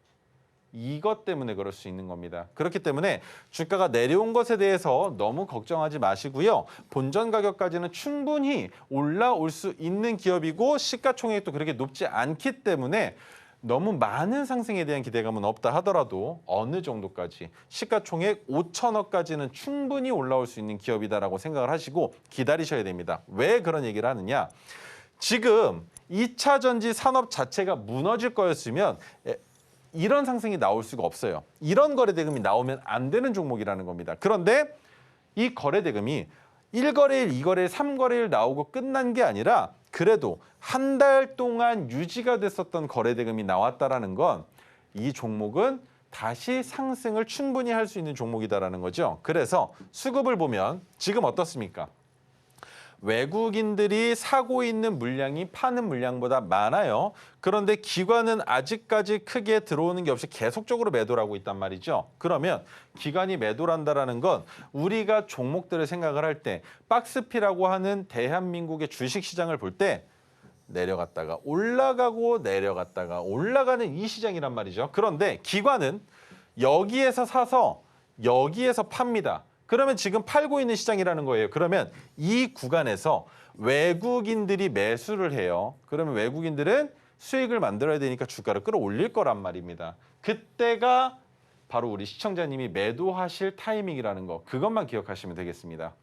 이것 때문에 그럴 수 있는 겁니다. 그렇기 때문에 주가가 내려온 것에 대해서 너무 걱정하지 마시고요. 본전 가격까지는 충분히 올라올 수 있는 기업이고 시가총액도 그렇게 높지 않기 때문에 너무 많은 상승에 대한 기대감은 없다 하더라도 어느 정도까지 시가총액 5천억까지는 충분히 올라올 수 있는 기업이다라고 생각을 하시고 기다리셔야 됩니다. 왜 그런 얘기를 하느냐? 지금 2차 전지 산업 자체가 무너질 거였으면 이런 상승이 나올 수가 없어요. 이런 거래대금이 나오면 안 되는 종목이라는 겁니다. 그런데 이 거래대금이 1거래일, 2거래일, 3거래일 나오고 끝난 게 아니라 그래도 한 달 동안 유지가 됐었던 거래대금이 나왔다라는 건 이 종목은 다시 상승을 충분히 할 수 있는 종목이다라는 거죠. 그래서 수급을 보면 지금 어떻습니까? 외국인들이 사고 있는 물량이 파는 물량보다 많아요. 그런데 기관은 아직까지 크게 들어오는 게 없이 계속적으로 매도를 하고 있단 말이죠. 그러면 기관이 매도를 한다는 건 우리가 종목들을 생각을 할 때 박스피라고 하는 대한민국의 주식시장을 볼 때 내려갔다가 올라가고 내려갔다가 올라가는 이 시장이란 말이죠. 그런데 기관은 여기에서 사서 여기에서 팝니다. 그러면 지금 팔고 있는 시장이라는 거예요. 그러면 이 구간에서 외국인들이 매수를 해요. 그러면 외국인들은 수익을 만들어야 되니까 주가를 끌어올릴 거란 말입니다. 그때가 바로 우리 시청자님이 매도하실 타이밍이라는 거. 그것만 기억하시면 되겠습니다.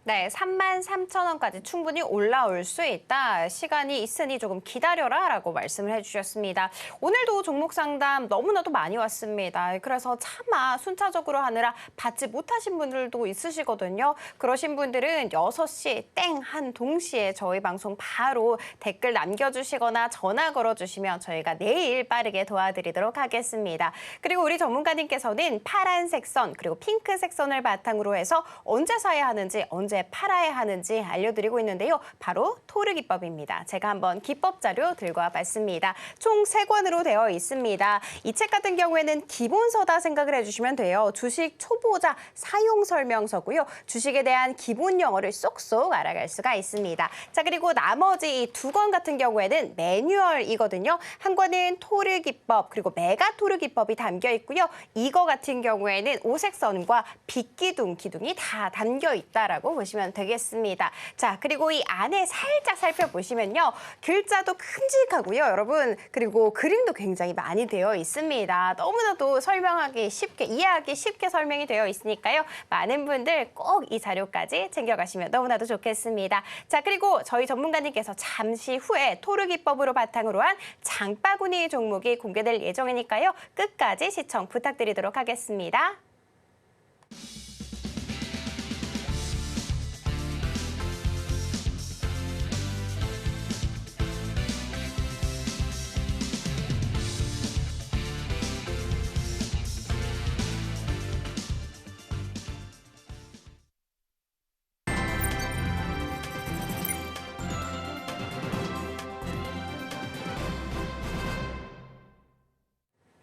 네, 33,000원까지 충분히 올라올 수 있다. 시간이 있으니 조금 기다려라 라고 말씀을 해주셨습니다. 오늘도 종목 상담 너무나도 많이 왔습니다. 그래서 차마 순차적으로 하느라 받지 못하신 분들도 있으시거든요. 그러신 분들은 6시 땡 한 동시에 저희 방송 바로 댓글 남겨주시거나 전화 걸어주시면 저희가 내일 빠르게 도와드리도록 하겠습니다. 그리고 우리 전문가님께서는 파란색 선 그리고 핑크색 선을 바탕으로 해서 언제 사야 하는지 언제 팔아야 하는지 알려드리고 있는데요. 바로 토르 기법입니다. 제가 한번 기법 자료 들고 와봤습니다. 총 3권으로 되어 있습니다. 이 책 같은 경우에는 기본서다 생각을 해주시면 돼요. 주식 초보자 사용 설명서고요. 주식에 대한 기본 용어를 쏙쏙 알아갈 수가 있습니다. 자, 그리고 나머지 이 2권 같은 경우에는 매뉴얼이거든요. 한 권은 토르 기법 그리고 메가 토르 기법이 담겨 있고요. 이거 같은 경우에는 오색선과 빛기둥, 기둥이 다 담겨 있다라고 보시면 되겠습니다. 자, 그리고 이 안에 살짝 살펴보시면요. 글자도 큼직하고요, 여러분. 그리고 그림도 굉장히 많이 되어 있습니다. 너무나도 설명하기 쉽게, 이해하기 쉽게 설명이 되어 있으니까요. 많은 분들 꼭 이 자료까지 챙겨가시면 너무나도 좋겠습니다. 자, 그리고 저희 전문가님께서 잠시 후에 토르 기법으로 바탕으로 한 장바구니 종목이 공개될 예정이니까요. 끝까지 시청 부탁드리도록 하겠습니다.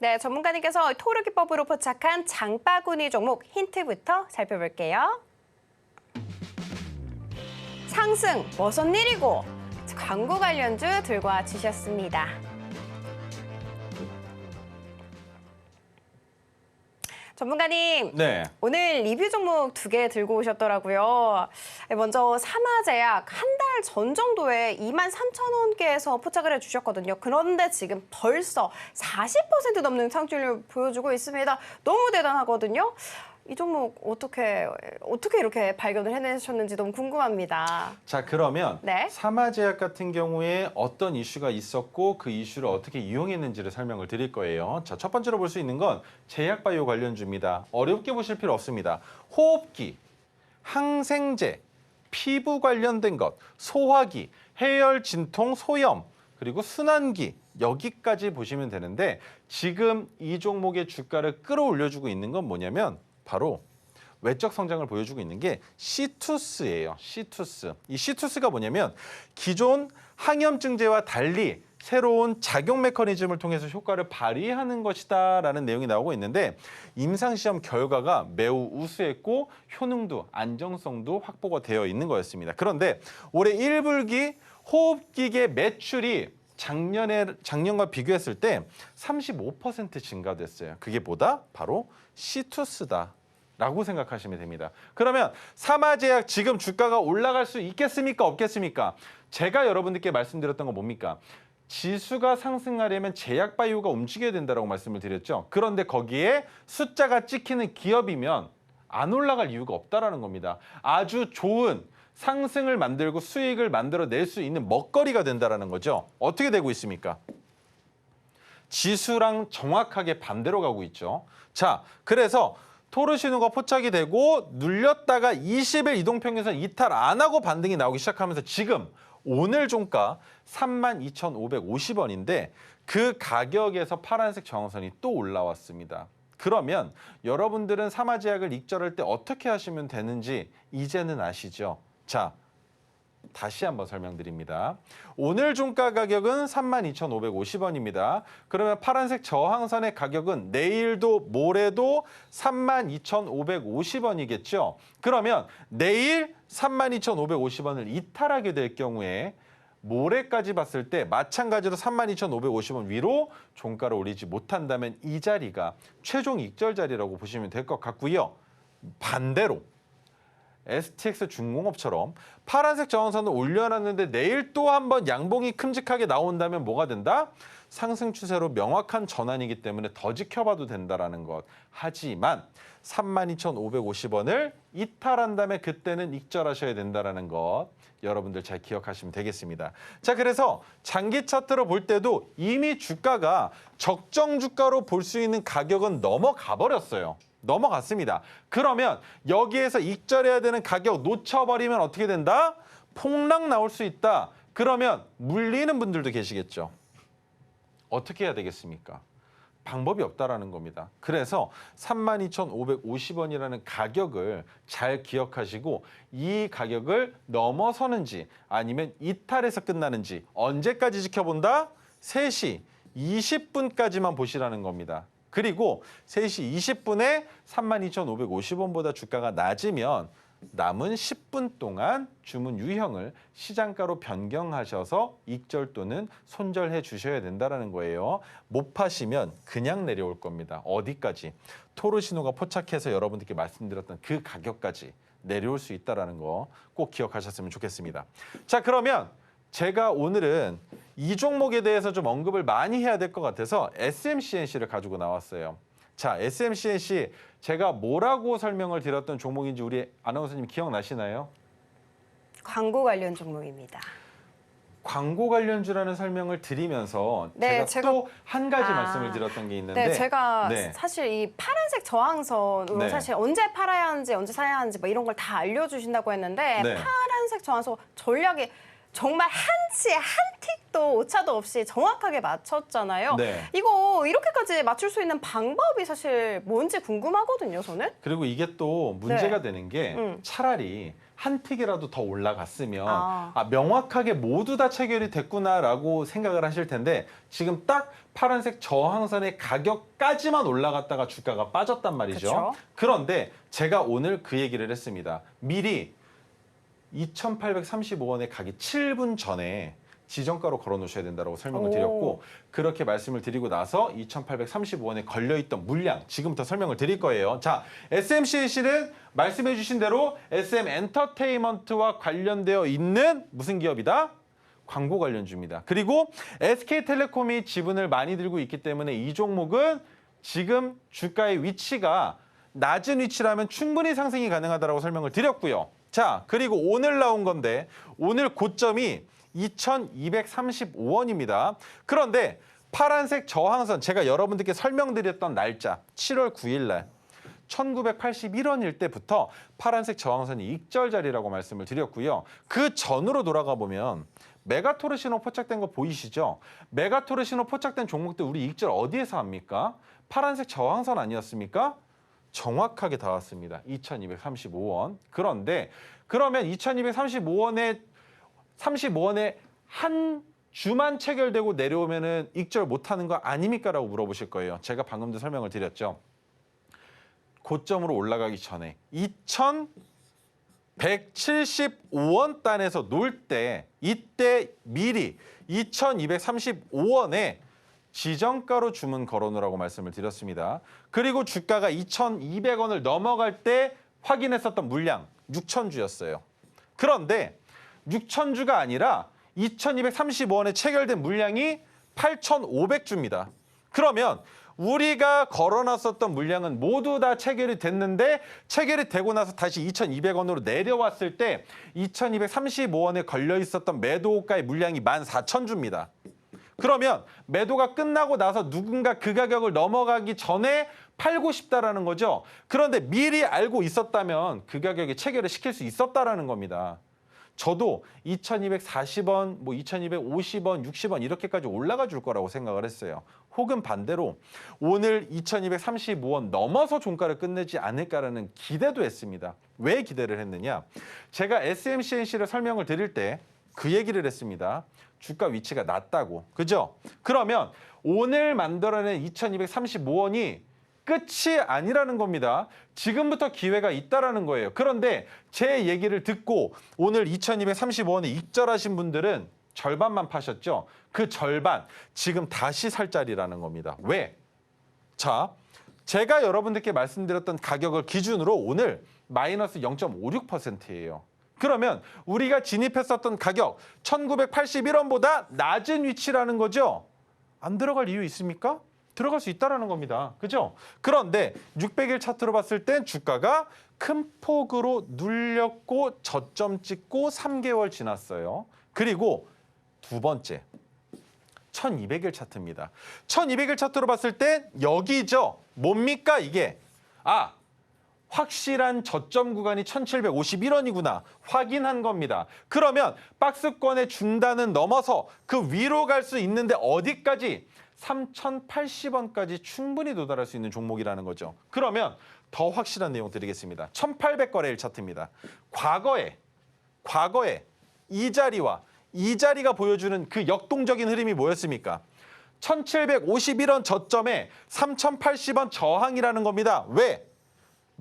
네, 전문가님께서 토르 기법으로 포착한 장바구니 종목 힌트부터 살펴볼게요. 상승, 무슨 일이고? 광고 관련주 들고 와 주셨습니다. 전문가님, 네. 오늘 리뷰 종목 2개 들고 오셨더라고요. 먼저 삼화제약 한 달 전 정도에 23,000원대에서 포착을 해주셨거든요. 그런데 지금 벌써 40% 넘는 상승률을 보여주고 있습니다. 너무 대단하거든요. 이 종목 어떻게 이렇게 발견을 해내셨는지 너무 궁금합니다. 자, 그러면 네. 삼화제약 같은 경우에 어떤 이슈가 있었고 그 이슈를 어떻게 이용했는지를 설명을 드릴 거예요. 자, 첫 번째로 볼 수 있는 건 제약바이오 관련주입니다. 어렵게 보실 필요 없습니다. 호흡기, 항생제, 피부 관련된 것, 소화기, 해열 진통, 소염, 그리고 순환기 여기까지 보시면 되는데 지금 이 종목의 주가를 끌어올려주고 있는 건 뭐냐면 바로 외적 성장을 보여주고 있는 게 시투스예요. 시투스. 이 시투스가 뭐냐면 기존 항염증제와 달리 새로운 작용 메커니즘을 통해서 효과를 발휘하는 것이다라는 내용이 나오고 있는데 임상시험 결과가 매우 우수했고 효능도 안정성도 확보가 되어 있는 거였습니다. 그런데 올해 1분기 호흡기계 매출이 작년과 비교했을 때 35% 증가됐어요. 그게 뭐다? 바로 시투스다라고 생각하시면 됩니다. 그러면 사마제약 지금 주가가 올라갈 수 있겠습니까? 없겠습니까? 제가 여러분들께 말씀드렸던 건 뭡니까? 지수가 상승하려면 제약 바이오가 움직여야 된다고 말씀을 드렸죠. 그런데 거기에 숫자가 찍히는 기업이면 안 올라갈 이유가 없다라는 겁니다. 아주 좋은 상승을 만들고 수익을 만들어낼 수 있는 먹거리가 된다라는 거죠. 어떻게 되고 있습니까? 지수랑 정확하게 반대로 가고 있죠. 자, 그래서 토르신호가 포착이 되고 눌렸다가 20일 이동평균선 이탈 안 하고 반등이 나오기 시작하면서 지금 오늘 종가 32,550원인데 그 가격에서 파란색 저항선이 또 올라왔습니다. 그러면 여러분들은 사마제약을 익절할 때 어떻게 하시면 되는지 이제는 아시죠? 자, 다시 한번 설명드립니다. 오늘 종가 가격은 32,550원입니다. 그러면 파란색 저항선의 가격은 내일도 모레도 32,550원이겠죠. 그러면 내일 32,550원을 이탈하게 될 경우에 모레까지 봤을 때 마찬가지로 32,550원 위로 종가를 올리지 못한다면 이 자리가 최종 익절 자리라고 보시면 될 것 같고요. 반대로 STX 중공업처럼 파란색 저항선을 올려놨는데 내일 또 한번 양봉이 큼직하게 나온다면 뭐가 된다? 상승 추세로 명확한 전환이기 때문에 더 지켜봐도 된다라는 것. 하지만 32,550원을 이탈한 다음에 그때는 익절하셔야 된다라는 것. 여러분들 잘 기억하시면 되겠습니다. 자, 그래서 장기 차트로 볼 때도 이미 주가가 적정 주가로 볼 수 있는 가격은 넘어가 버렸어요. 넘어갔습니다. 그러면 여기에서 익절해야 되는 가격 놓쳐버리면 어떻게 된다? 폭락 나올 수 있다. 그러면 물리는 분들도 계시겠죠. 어떻게 해야 되겠습니까? 방법이 없다라는 겁니다. 그래서 32,550원이라는 가격을 잘 기억하시고 이 가격을 넘어서는지 아니면 이탈해서 끝나는지 언제까지 지켜본다? 3시 20분까지만 보시라는 겁니다. 그리고 3시 20분에 32,550원보다 주가가 낮으면 남은 10분 동안 주문 유형을 시장가로 변경하셔서 익절 또는 손절해 주셔야 된다는 거예요. 못 파시면 그냥 내려올 겁니다. 어디까지? 토르신호가 포착해서 여러분들께 말씀드렸던 그 가격까지 내려올 수 있다는 거 꼭 기억하셨으면 좋겠습니다. 자, 그러면 제가 오늘은 이 종목에 대해서 좀 언급을 많이 해야 될 것 같아서 SMCNC를 가지고 나왔어요. 자, SMCNC 제가 뭐라고 설명을 드렸던 종목인지 우리 아나운서님 기억나시나요? 광고 관련 종목입니다. 광고 관련주라는 설명을 드리면서 네, 제가 또 한 가지 말씀을 드렸던 게 있는데 네, 제가 네. 사실 이 파란색 저항선으로 네. 사실 언제 팔아야 하는지 언제 사야 하는지 뭐 이런 걸 다 알려주신다고 했는데 네. 파란색 저항선 전략이 정말 한치의 한 틱도 오차도 없이 정확하게 맞췄잖아요. 네. 이거 이렇게까지 맞출 수 있는 방법이 사실 뭔지 궁금하거든요, 저는. 그리고 이게 또 문제가 네. 되는 게 차라리 한 틱이라도 더 올라갔으면 아. 명확하게 모두 다 체결이 됐구나라고 생각을 하실 텐데 지금 딱 파란색 저항선의 가격까지만 올라갔다가 주가가 빠졌단 말이죠. 그쵸. 그런데 제가 오늘 그 얘기를 했습니다. 미리 2,835원에 가기 7분 전에 지정가로 걸어놓으셔야 된다고 설명을 드렸고 그렇게 말씀을 드리고 나서 2,835원에 걸려있던 물량 지금부터 설명을 드릴 거예요. 자, SMCNC는 말씀해 주신 대로 SM 엔터테인먼트와 관련되어 있는 무슨 기업이다? 광고 관련주입니다. 그리고 SK텔레콤이 지분을 많이 들고 있기 때문에 이 종목은 지금 주가의 위치가 낮은 위치라면 충분히 상승이 가능하다고 설명을 드렸고요. 자, 그리고 오늘 나온 건데 오늘 고점이 2,235원입니다. 그런데 파란색 저항선 제가 여러분들께 설명드렸던 날짜 7월 9일 날 1981원일 때부터 파란색 저항선이 익절 자리라고 말씀을 드렸고요. 그 전으로 돌아가 보면 메가토르신호 포착된 거 보이시죠? 메가토르신호 포착된 종목들 우리 익절 어디에서 합니까? 파란색 저항선 아니었습니까? 정확하게 다 왔습니다. 2,235원. 그런데 그러면 2,235원에 한 주만 체결되고 내려오면은 익절 못하는 거 아닙니까? 라고 물어보실 거예요. 제가 방금도 설명을 드렸죠. 고점으로 올라가기 전에 175원 단에서 놀 때 이때 미리 2,235원에 지정가로 주문 걸어놓으라고 말씀을 드렸습니다. 그리고 주가가 2,200원을 넘어갈 때 확인했었던 물량 6,000주였어요. 그런데 6,000주가 아니라 2,235원에 체결된 물량이 8,500주입니다. 그러면 우리가 걸어놨었던 물량은 모두 다 체결이 됐는데 체결이 되고 나서 다시 2,200원으로 내려왔을 때 2,235원에 걸려 있었던 매도가의 물량이 14,000주입니다. 그러면 매도가 끝나고 나서 누군가 그 가격을 넘어가기 전에 팔고 싶다라는 거죠. 그런데 미리 알고 있었다면 그 가격에 체결을 시킬 수 있었다라는 겁니다. 저도 2,240원, 2,250원, 60원 이렇게까지 올라가 줄 거라고 생각을 했어요. 혹은 반대로 오늘 2,235원 넘어서 종가를 끝내지 않을까라는 기대도 했습니다. 왜 기대를 했느냐? 제가 SMCNC를 설명을 드릴 때 그 얘기를 했습니다. 주가 위치가 낮다고. 그죠? 그러면 오늘 만들어낸 2,235원이 끝이 아니라는 겁니다. 지금부터 기회가 있다라는 거예요. 그런데 제 얘기를 듣고 오늘 2,235원에 입절하신 분들은 절반만 파셨죠? 그 절반 지금 다시 살 자리라는 겁니다. 왜? 자, 제가 여러분들께 말씀드렸던 가격을 기준으로 오늘 마이너스 0.56%예요. 그러면 우리가 진입했었던 가격 1,981원보다 낮은 위치라는 거죠. 안 들어갈 이유 있습니까? 들어갈 수 있다라는 겁니다. 그죠? 그런데 600일 차트로 봤을 땐 주가가 큰 폭으로 눌렸고 저점 찍고 3개월 지났어요. 그리고 두 번째 1200일 차트입니다. 1200일 차트로 봤을 땐 여기죠. 뭡니까 이게? 확실한 저점 구간이 1,751원이구나 확인한 겁니다. 그러면 박스권의 중단은 넘어서 그 위로 갈 수 있는데 어디까지? 3,080원까지 충분히 도달할 수 있는 종목이라는 거죠. 그러면 더 확실한 내용 드리겠습니다. 1,800거래일 차트입니다. 과거에 이 자리와 이 자리가 보여주는 그 역동적인 흐름이 뭐였습니까? 1,751원 저점에 3,080원 저항이라는 겁니다. 왜?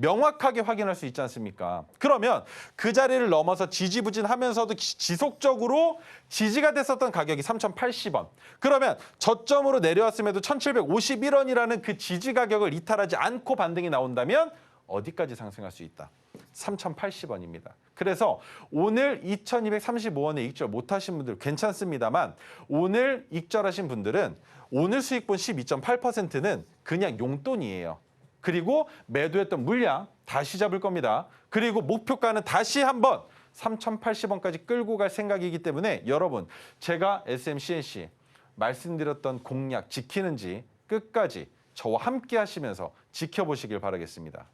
명확하게 확인할 수 있지 않습니까? 그러면 그 자리를 넘어서 지지부진하면서도 지속적으로 지지가 됐었던 가격이 3,080원. 그러면 저점으로 내려왔음에도 1,751원이라는 그 지지 가격을 이탈하지 않고 반등이 나온다면 어디까지 상승할 수 있다? 3,080원입니다. 그래서 오늘 2,235원에 익절 못하신 분들 괜찮습니다만 오늘 익절하신 분들은 오늘 수익분 12.8%는 그냥 용돈이에요. 그리고 매도했던 물량 다시 잡을 겁니다. 그리고 목표가는 다시 한번 3,080원까지 끌고 갈 생각이기 때문에 여러분 제가 SMCNC 말씀드렸던 공약 지키는지 끝까지 저와 함께 하시면서 지켜보시길 바라겠습니다.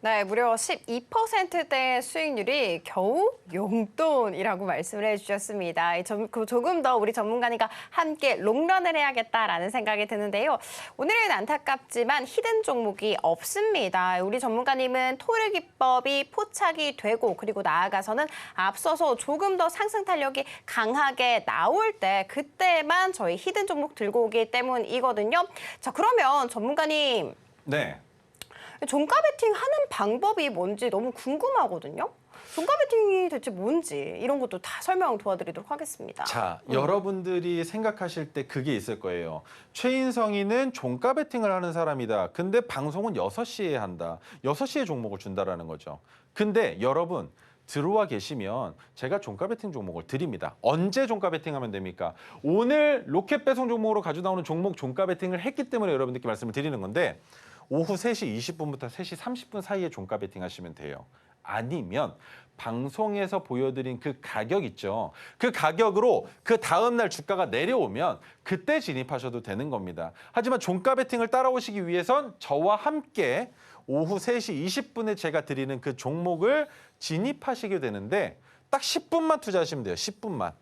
네, 무려 12%대의 수익률이 겨우 용돈이라고 말씀을 해주셨습니다. 조금 더 우리 전문가님과 함께 롱런을 해야겠다라는 생각이 드는데요. 오늘은 안타깝지만 히든 종목이 없습니다. 우리 전문가님은 토르 기법이 포착이 되고 그리고 나아가서는 앞서서 조금 더 상승 탄력이 강하게 나올 때 그때만 저희 히든 종목 들고 오기 때문이거든요. 자, 그러면 전문가님. 네. 종가 베팅 하는 방법이 뭔지 너무 궁금하거든요. 종가 베팅이 대체 뭔지 이런 것도 다 설명 도와드리도록 하겠습니다. 자, 여러분들이 생각하실 때 그게 있을 거예요. 최인성이는 종가 베팅을 하는 사람이다. 근데 방송은 6시에 한다. 6시에 종목을 준다라는 거죠. 근데 여러분 들어와 계시면 제가 종가 베팅 종목을 드립니다. 언제 종가 베팅하면 됩니까? 오늘 로켓 배송 종목으로 가져 나오는 종목 종가 베팅을 했기 때문에 여러분들께 말씀을 드리는 건데 오후 3시 20분부터 3시 30분 사이에 종가 베팅 하시면 돼요. 아니면 방송에서 보여드린 그 가격 있죠. 그 가격으로 그 다음날 주가가 내려오면 그때 진입하셔도 되는 겁니다. 하지만 종가 베팅을 따라오시기 위해선 저와 함께 오후 3시 20분에 제가 드리는 그 종목을 진입하시게 되는데 딱 10분만 투자하시면 돼요. 10분만.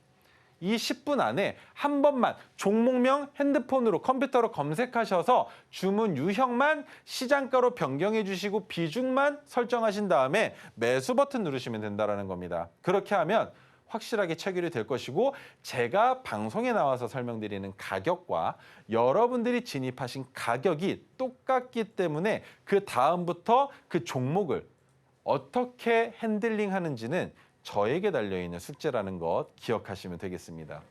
이 10분 안에 한 번만 종목명 핸드폰으로 컴퓨터로 검색하셔서 주문 유형만 시장가로 변경해 주시고 비중만 설정하신 다음에 매수 버튼 누르시면 된다는 겁니다. 그렇게 하면 확실하게 체결이 될 것이고 제가 방송에 나와서 설명드리는 가격과 여러분들이 진입하신 가격이 똑같기 때문에 그 다음부터 그 종목을 어떻게 핸들링 하는지는 저에게 달려있는 숙제라는 것 기억하시면 되겠습니다.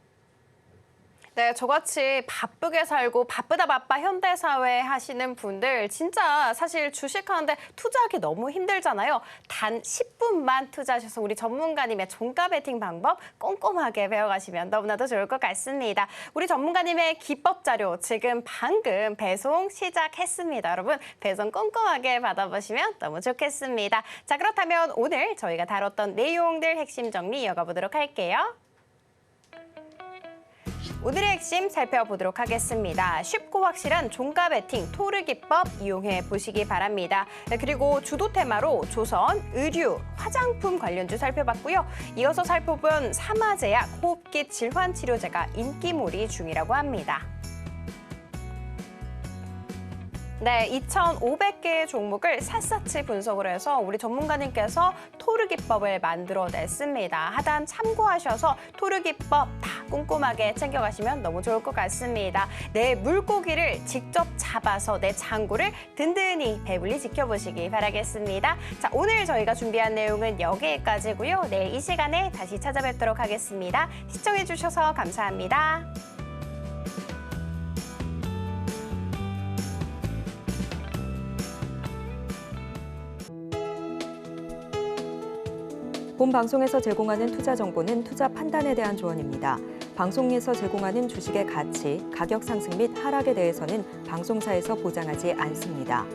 네, 저같이 바쁘게 살고 바쁘다 바빠 현대사회 하시는 분들 진짜 사실 주식하는데 투자하기 너무 힘들잖아요. 단 10분만 투자하셔서 우리 전문가님의 종가 베팅 방법 꼼꼼하게 배워가시면 너무나도 좋을 것 같습니다. 우리 전문가님의 기법 자료 지금 방금 배송 시작했습니다. 여러분 배송 꼼꼼하게 받아보시면 너무 좋겠습니다. 자, 그렇다면 오늘 저희가 다뤘던 내용들 핵심 정리 이어가 보도록 할게요. 오늘의 핵심 살펴보도록 하겠습니다. 쉽고 확실한 종가 베팅 토르 기법 이용해 보시기 바랍니다. 그리고 주도 테마로 조선, 의류, 화장품 관련주 살펴봤고요. 이어서 살펴본 사마제약, 호흡기 질환 치료제가 인기몰이 중이라고 합니다. 네, 2,500개의 종목을 샅샅이 분석을 해서 우리 전문가님께서 토르 기법을 만들어냈습니다. 하단 참고하셔서 토르 기법 다 꼼꼼하게 챙겨가시면 너무 좋을 것 같습니다. 내 물고기를 직접 잡아서 내 장구를 든든히 배불리 지켜보시기 바라겠습니다. 자, 오늘 저희가 준비한 내용은 여기까지고요. 내일 이 시간에 다시 찾아뵙도록 하겠습니다. 시청해주셔서 감사합니다. 본 방송에서 제공하는 투자 정보는 투자 판단에 대한 조언입니다. 방송에서 제공하는 주식의 가치, 가격 상승 및 하락에 대해서는 방송사에서 보장하지 않습니다.